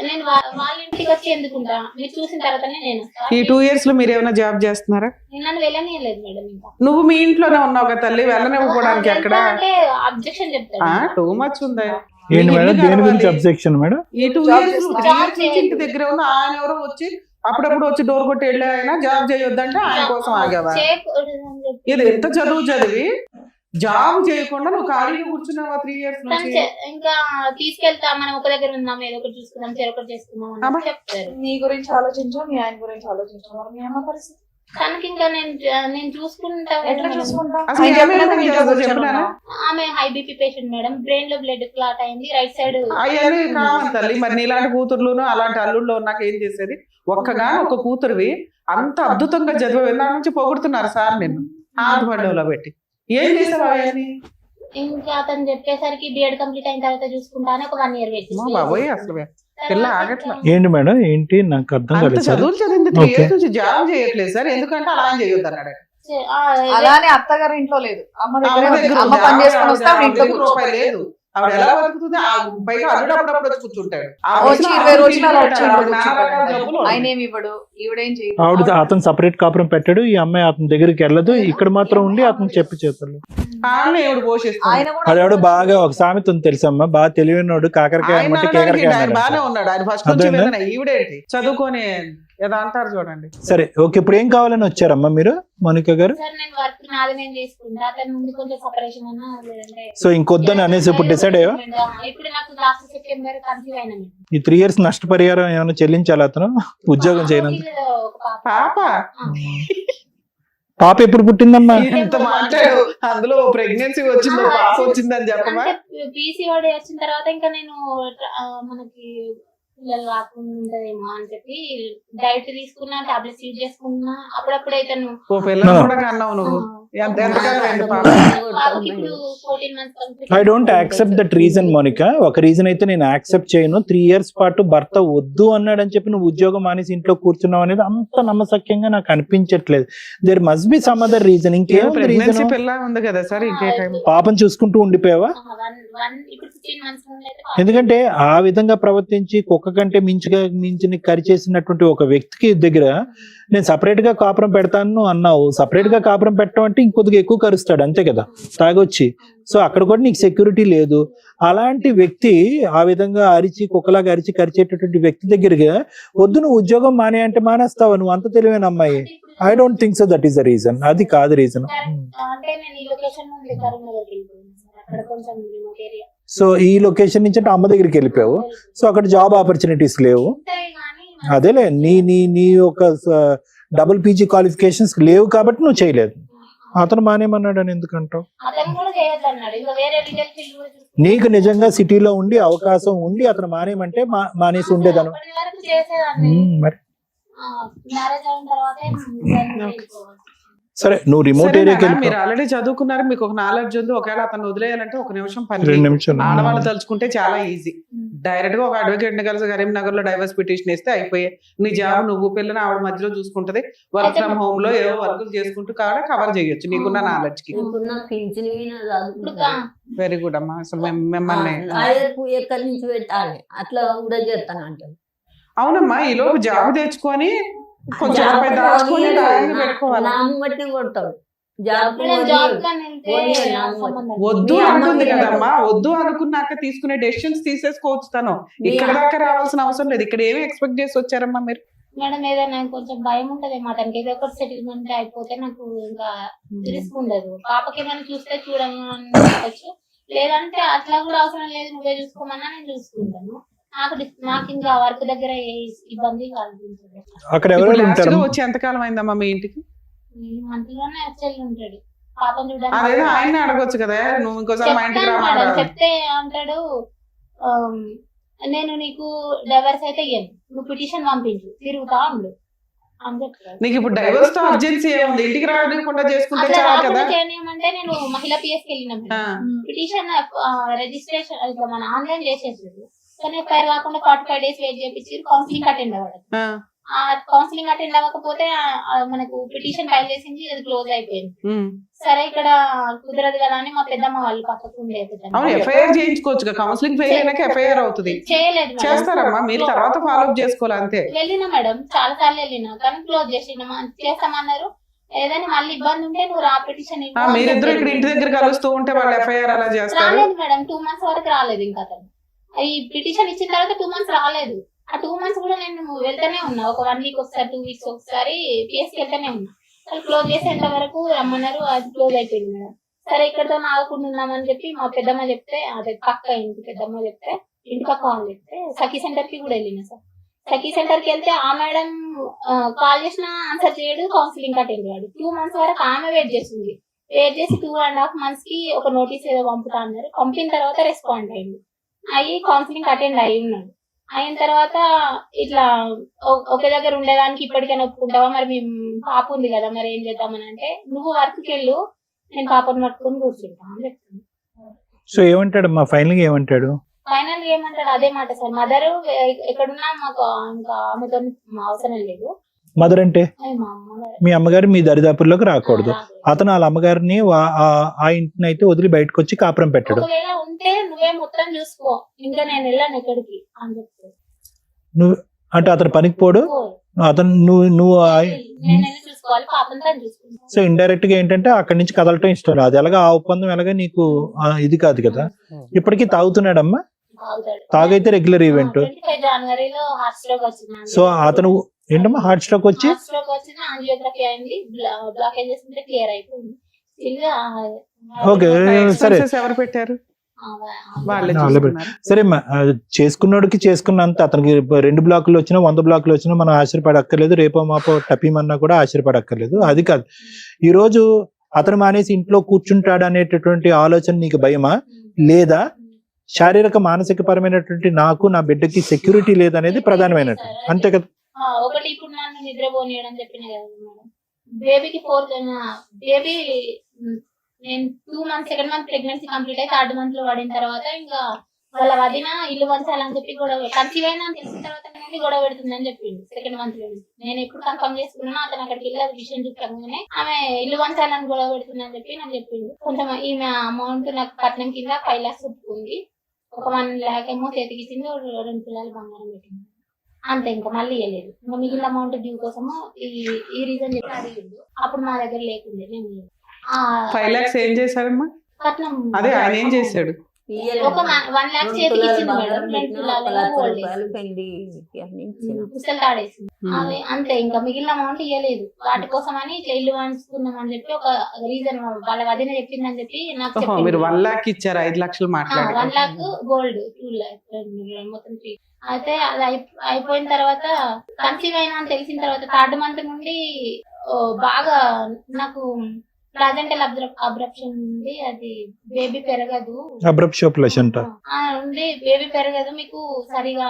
నేను వాళ్ళ ఇంటికి వచ్చి ఎందుకుంటా, మీరు చూసిన తర్వాతనే నేను. ఈ 2 years లో మీరు ఏమైనా జాబ్ చేస్తున్నారా? నన్ను వెళ్ళనియలేదు మేడం. ఇంకా నువ్వు మీ ఇంట్లోనే ఉన్నావు కదా తల్లి, వెళ్ళనివ్వడానికి ఎక్కడ అంటే అబ్జెక్షన్ చెప్తాను. టూ మచ్ ఉందా? ఏంటి మేడం, దేని గురించి అబ్జెక్షన్ మేడం? ఈ 2 years నుంచి ఇంటి దగ్గర ఉన్న ఆయన ఎవరో వచ్చి అప్పుడప్పుడు వచ్చి డోర్ కొట్టి వెళ్ళి ఆయన జాబ్ చేయొద్దంటే ఆయన కోసం ఆగావా? ఇది ఎంత చదువు చదివి జాబ్ చేయకుండా నువ్వు ఖాళీగా కూర్చున్నావా 3 years నుంచి? ఇంకా తీసుకెళ్తా, మనం ఒక దగ్గర ఉందాం, ఏదో ఒకటి చూసుకుందాం, చెరొకటి చేసుకుందాం అని చెప్తారు. నీ గురించి ఆలోచించాం, మీ ఆయన గురించి ఆలోచించాం, మరి మీ అమ్మ పరిస్థితి? తనకి ఇంకా నేను చూసుకుంటా. ఎట్లా చూసుకుంటా? ఆమె high BP patient madam, brain లో బ్లడ్ క్లాట్ అయింది, రైట్ సైడ్. అయ్యని కావాలి తల్లి. మరి నీలాంటి కూతుర్లును అలాంటి అల్లుళ్ళు ఉన్నాక ఏం చేసేది? ఒక కూతురువి అంత అద్భుతంగా చదివే దాని నుంచి పొగుడుతున్నారు సార్ నిన్ను ఆధ్వర్యంలో పెట్టి. ఏం చేసావా? ఇంకా అతను చెప్పేసరికి బిఎడ్ కంప్లీట్ అయిన తర్వాత చూసుకుంటానే ఒక 1 year వెయిట్. బాబోయ్, అసలు పిల్ల ఆగట్లా. ఏంటి మేడం, ఏంటి నాకు అర్థం కాలేదు. చదువులు చదివింది 3 years నుంచి జాబ్ చేయట్లేదు సార్, ఎందుకంటే అలా చేయొద్దు అన్నాడు. అలానే అత్తగారి ఇంట్లో లేదు, అమ్మ దగ్గర పని చేసుకొని వస్తే ఇంట్లో రూపాయి లేదు. ఆవిడ ఎలా బతుకుతుంది? పైగా అల్లుడు అప్పుడప్పుడు వచ్చి కూర్చుంటాడు. 20 రోజులు ఆయన ఏమి ఇవ్వడు, ఈవిడేం చేయదు. ఆవిడ అతను సపరేట్ కాపురం పెట్టాడు, ఈ అమ్మాయి అతని దగ్గరికి వెళ్ళదు, ఇక్కడ మాత్రం ఉండి అతను చెప్పి చేస్తాడు. అదేవాడు బాగా ఒక సామెత ఉంది తెలుసమ్మా, బాగా తెలివినోడు కాకరకాయ అన్నమాట కేకరకాయ బాగానే ఉన్నాడు. ఆయన ఫస్ట్ నుంచి ఈవిడేంటి చదువుకొని ఏదో అంటారు చూడండి. సరే ఓకే, ఇప్పుడు ఏం కావాలని వచ్చారమ్మా మీరు మౌనిక గారు? సో ఇంకొద్దని అనేసి ఇప్పుడు డిసైడ్ అయ్యా? ఈ 3 years నష్టపరిహారం ఏమైనా చెల్లించాలి అతను ఉద్యోగం చేయనందుకు? పాప ఎప్పుడు పుట్టిందమ్మా? ఎంత మాట్లాడు, అందులో ప్రెగ్నెన్సీ వచ్చిందో పాప వచ్చిందని చెప్పమా? పీసీఓడి వచ్చిన తర్వాత ఇంకా నేను మనకి పిల్లలు రాకుండా ఉంటదేమో అని చెప్పి డైట్ తీసుకున్నా, టాబ్లెట్స్ యూజ్ చేసుకున్నా. అప్పుడప్పుడు అయితే I don't accept that reason Monika. ఒక రీజన్ అయితే నేను యాక్సెప్ట్ చేయను. 3 years పాటు భర్త వద్దు అన్నాడని చెప్పి నువ్వు ఉద్యోగం మానేసి ఇంట్లో కూర్చున్నావు అనేది అంత నమ్మసక్యంగా నాకు అనిపించట్లేదు. There must be some other reason. ఇంకేం రీజన్? పాపం చూసుకుంటూ ఉండిపోయావా? ఎందుకంటే ఆ విధంగా ప్రవర్తించి కుక్క కంటే మించిన కరిచేసినటువంటి ఒక వ్యక్తికి దగ్గర నేను సపరేట్ గా కాపురం పెడతాను అన్నావు. సపరేట్ గా కాపురం పెట్టడం అంటే ఇంకొద్దిగా ఎక్కువ కరుస్తాడు అంతే కదా తాగొచ్చి. సో అక్కడ కూడా నీకు సెక్యూరిటీ లేదు. అలాంటి వ్యక్తి ఆ విధంగా అరిచి కుక్కలాగా అరిచి కరిచేటటువంటి వ్యక్తి దగ్గరగా వద్దు నువ్వు ఉద్యోగం మానే అంటే మానేస్తావా? నువ్వు అంత తెలివైన అమ్మాయి. I don't think so that is the reason. అది కాదు రీజన్. సో ఈ లొకేషన్ నుంచి అంటే అమ్మ దగ్గరికి వెళ్ళిపోయావు. సో అక్కడ జాబ్ ఆపర్చునిటీస్ లేవు. అదేలే నీ ఒక డబుల్ పీజీ క్వాలిఫికేషన్స్ లేవు కాబట్టి నువ్వు చేయలేదు. అతను మానేమన్నాడు అని ఎందుకంటావు? నీకు నిజంగా సిటీలో ఉండి అవకాశం ఉండి అతను మానేమంటే మానేసి ఉండేదను మరి. సరే నువ్వు రిమోట్ సరే ఏరియాకి నాన్న, మీరు వెళ్ళిపో. ఆల్రెడీ చదువుకున్నారు, మీకు ఒక నాలెడ్జ్ ఉంది. ఒకవేళ అతను వదిలేయాలంటే ఒక నిమిషం పని 2 లేదు. నిమిషాలు. ఆడవాళ్ళు తలుచుకుంటే చాలా ఈజీ. డైరెక్ట్ గా ఒక అడ్వకేట్ ని కలిసి కరీంనగర్ లో డైవర్స్ పిటిషన్ ఇస్తే అయిపోయాయి. నీ జాబ్ నువ్వు పిల్లని ఆవిడ మధ్యలో చూసుకుంటది. వర్క్ ఫ్రమ్ హోమ్ లో ఏవో వర్క్ చేసుకుంటూ కావాలి కవర్ చేయొచ్చు నీకున్న నాలెడ్జ్ కి. నీకున్న పింఛన్ ఇప్పుడు వెరీ గుడ్ అమ్మా. అసలు మిమ్మల్ని ఎక్కడి నుంచి పెట్టాలి అట్లా కూడా చేస్తాను అంటారు. అవునమ్మా, ఈ లోపు జాబ్ తెచ్చుకొని కొంచెం రూపాయి దాచుకొని లాయర్ని పెట్టుకోవాలి. నామం బట్టి కొడతాడు. జాబ్ జాబ్ కానీ వెళ్తే సంబంధం వద్దు అంటుంది కదమ్మా. వద్దు అనుకున్నాక తీసుకునే డెసిషన్స్ తీసేసుకోవచ్చు తను. ఇక్కడ దాకా రావాల్సిన అవసరం లేదు. ఇక్కడ ఏమి ఎక్స్పెక్ట్ చేసి వచ్చారమ్మా మీరు? మేడం ఏదైనా కొంచెం భయం ఉంటదేమో అతనికి, ఏదో ఒకటి సెటిల్మెంట్ అయిపోతే నాకు ఇంకా రిస్క్ ఉండదు. పాపకి ఏమైనా చూస్తే చూడవచ్చు, లేదంటే అట్లా కూడా అవసరం లేదు, నువ్వే చూసుకోమన్నా నేను చూసుకుంటాను. నాకు ఇంకా వర్క్ దగ్గర ఏ ఇబ్బంది కనిపించదు. అక్కడ ఎవరు ఉంటారు? వచ్చి ఎంతకాలం అయిందమ్మా మీ ఇంటికి? మంత్లోనే వచ్చేళ్ళు ఉంటాడు. పాపం అదేదో చూడడానికి ఆయన అడగొచ్చు కదా, నువ్వు ఇంకోసారి మా ఇంటికి చెప్తాను మేడం. రావాలి. చెప్తే అంటాడు నేను నీకు డైవర్స్ అయితే ఇయ్యను, నువ్వు పిటిషన్ పంపించు, తిరుగుతా ఉండు అని చెప్తాడు. నీకు ఇప్పుడు డైవర్స్ తో అర్జెన్సీ ఏముంది? ఇంటికి రాకుండా చేసుకుంటే అట్లా చాలు కదా. రాకుండా చేయమంటే నేను మహిళా పిఎస్కి వెళ్ళినాం. పిటిషన్ రిజిస్ట్రేషన్ ఇట్లా మన ఆన్లైన్ చేసేసాడు, కానీ ఎఫ్ఐఆర్ కాకుండా 45 days వెయిట్ చేయించి కౌన్సిలింగ్ అటెండ్ అవ్వడం. ఆ కౌన్సిలింగ్ అటెండ్ అవ్వకపోతే మనకు పిటిషన్ ఫైల్ చేసింది, అది క్లోజ్ అయిపోయింది. సరే ఇక్కడ కుదరదు కదా అని మా పెద్దమ్మ వాళ్ళు పక్కకు ఉండేది. అవును, ఎఫ్ఐఆర్ చేయించుకోవచ్చు. కౌన్సిలింగ్ ఫెయిల్ అయినాక ఎఫ్ఐఆర్ అవుతుంది. చేయలేదు మేడం. చేస్తారమ్మా, మీరు తర్వాత ఫాలో అప్ చేసుకోవాలి అంతే. వెళ్ళినా మేడం, చాలా సార్లు వెళ్ళినా, కానీ క్లోజ్ చేస్తామన్నారు. ఏదైనా మళ్ళీ ఇబ్బంది ఉంటే నువ్వు రా పిటిషన్ మీరిద్దరు ఇక్కడ ఇంటి దగ్గర కలుస్తూ ఉంటే వాళ్ళు ఎఫ్ఐఆర్ అలా చేస్తారు. రాలేదు మేడం, 2 months వరకు రాలేదు. ఇంకా అతను ఈ పిటిషన్ ఇచ్చిన తర్వాత 2 months రాలేదు. ఆ 2 months కూడా నేను వెళ్తానే ఉన్నా, ఒక 1 week ఒకసారి, 2 weeks ఒకసారి పిఎస్కి వెళ్తానే ఉన్నా. వాళ్ళు క్లోజ్ చేసేంత వరకు రమ్మన్నారు, అది క్లోజ్ అయిపోయింది మేడం. సరే ఇక్కడతో ఆగకుండా ఉన్నామని చెప్పి మా పెద్దమ్మ చెప్తే, అదే పక్క ఇంటి పెద్దమ్మ చెప్తే, ఇంటి పక్క వాళ్ళు చెప్తే సఖీ సెంటర్ కి కూడా వెళ్ళినా సార్. సఖీ సెంటర్ కి వెళ్తే ఆ మేడం కాల్ చేసినా ఆన్సర్ చేయడు, కౌన్సిలింగ్ అటెండ్ కాడు. 2 months వరకు ఆమె వెయిట్ చేసింది. వెయిట్ చేసి 2.5 months కి ఒక నోటీస్ ఏదో పంపుతా అన్నారు. పంపిన తర్వాత రెస్పాండ్ అయ్యింది, అయ్యి కౌన్సిలింగ్ అటెండ్ అయ్యి ఉన్నాడు. అయిన తర్వాత ఇట్లా ఒకే దగ్గర ఉండేదానికి ఇప్పటికైనా ఒప్పుకుంటావా, మరి మేము పాప ఉంది కదా, మరి ఏం చేద్దామని అంటే, నువ్వు వర్క్కి వెళ్ళు, నేను పాపను పట్టుకొని కూర్చుంటా అని చెప్తాను. సో ఏమంటాడు మా ఫైనల్ గా ఏమంటాడు? ఫైనల్ గా ఏమంటాడు అదే మాట సార్. మదర్ ఎక్కడున్నా మాకు ఇంకా ఆమెతో అవసరం లేదు. మదర్ అంటే మా అమ్మగారు మీ అమ్మగారు మీ దరిదాపుల్లోకి రాకూడదు. అతను వాళ్ళ అమ్మగారిని ఆ ఇంటిని అయితే వదిలి బయటకు వచ్చి కాపురం పెట్టాడు. ఒకవేళ ఉంటే నువ్వే మొత్తం చూసుకో, ఇంకా నేను వెళ్ళాను ఎక్కడికి అని చెప్తాడు. నువ్వు అంటే అతను పనికి పోడు, అతను నువ్వు నేను వెళ్ళి చూసుకోవాలి, పాపం తను చూసుకుంటాను. సో ఇండైరెక్ట్ గా ఏంటంటే అక్కడి నుంచి కదలటం ఇష్టం లేదు. అది ఎలాగా ఆ ఒప్పందం ఎలాగా నీకు ఇది కాదు కదా. ఇప్పటికీ తాగుతున్నాడమ్మా? తాగుతాడు. తాగైతే రెగ్యులర్ ఈవెంట్. 25 జనవరిలో హార్ట్ స్ట్రోక్ వచ్చింది. సో అతను ఏంటమ్మా హార్ట్ స్ట్రోక్ వచ్చి హార్ట్ స్ట్రోక్ వచ్చింది, యాంజియోగ్రఫీ అయింది, బ్లాకేజెస్ ఉంటే క్లియర్ అయిపోయింది. ఓకే సరే ఎవరు పెట్టారు? వాళ్ళే సరే చేసుకున్నాడికి చేసుకున్నంత అతనికి 2 బ్లాకులు వచ్చినా 100 బ్లాకులు వచ్చినా మనం ఆశ్చర్యపడక్కర్లేదు. రేపో మాపో టపీమన్నా కూడా ఆశ్చర్యపడక్కర్లేదు. అది కాదు, ఈ రోజు అతను మానేసి ఇంట్లో కూర్చుంటాడు అనేటటువంటి ఆలోచన నీకు భయమా, లేదా శారీరక మానసిక పరమైనటువంటి నాకు నా బిడ్డకి సెక్యూరిటీ లేదనేది ప్రధానమైనటువంటి, అంతే కదా? ఒకటి ఇప్పుడు నన్ను నిద్రపోనియడం చెప్పిన కదా మేడం, బేబీకి 4th బేబీ నేను 2 months 2nd month pregnancy complete అయ్యి 3rd month లో పడిన తర్వాత ఇంకా వాళ్ళ వదిన ఇల్లు వంచాలని చెప్పి గొడవ, కన్సీవ్ అయినా తెలిసిన తర్వాత నుండి గొడవ పెడుతుందని చెప్పింది 2nd month లో. నేను ఎప్పుడు కన్ఫర్మ్ చేసుకున్నా అతను అక్కడికి వెళ్ళి అది విషయం చెప్పగానే ఆమె ఇల్లు వంచాలని గొడవ పెడుతుందని చెప్పి నాకు చెప్పింది. కొంచెం ఈమె అమౌంట్ నాకు కట్నం కింద 5 lakhs ఒప్పుకుంది, ఒక 1 lakh ఏమో చేతికి ఇచ్చింది, 2 తులాలు బంగారం పెట్టింది, అంతే. ఇంకా మళ్ళీ ఇవ్వలేదు. ఇంకా మిగిలిన అమౌంట్ డ్యూ కోసము ఈ రీజన్ చెప్పి అడిగింది. అప్పుడు మా దగ్గర లేకుండే, నేను 5 lakhs ఏం చేశారమ్మా? కట్నం అదే ఆయన ఏం చేశాడు? ఒక 1 lakh చేతికి ఇచ్చింది మేడం, 2 తులాలు గోల్డ్ పుస్తలు తాడేసింది, అవి అంతే. ఇంకా మిగిలిన అమౌంట్ ఇవ్వలేదు. వాటి కోసం అని ఇట్లా ఇల్లు వంచుకున్నాం అని చెప్పి ఒక రీజన్ వాళ్ళ వదిన చెప్పిందని చెప్పి నాకు మీరు 1 lakh ఇచ్చారు, 5 lakhs మాట్లాడారు. 1 lakh గోల్డ్ 2 lakh మొత్తం 3. అయితే అది అయిపోయిన తర్వాత కన్సీవ్ అయినా అని తెలిసిన తర్వాత 3rd month నుండి బాగా నాకు ప్లాజెంటల్ అబ్రప్షన్ ఉంది, అది బేబీ పెరగదు, ఉంది బేబీ పెరగదు, మీకు సరిగా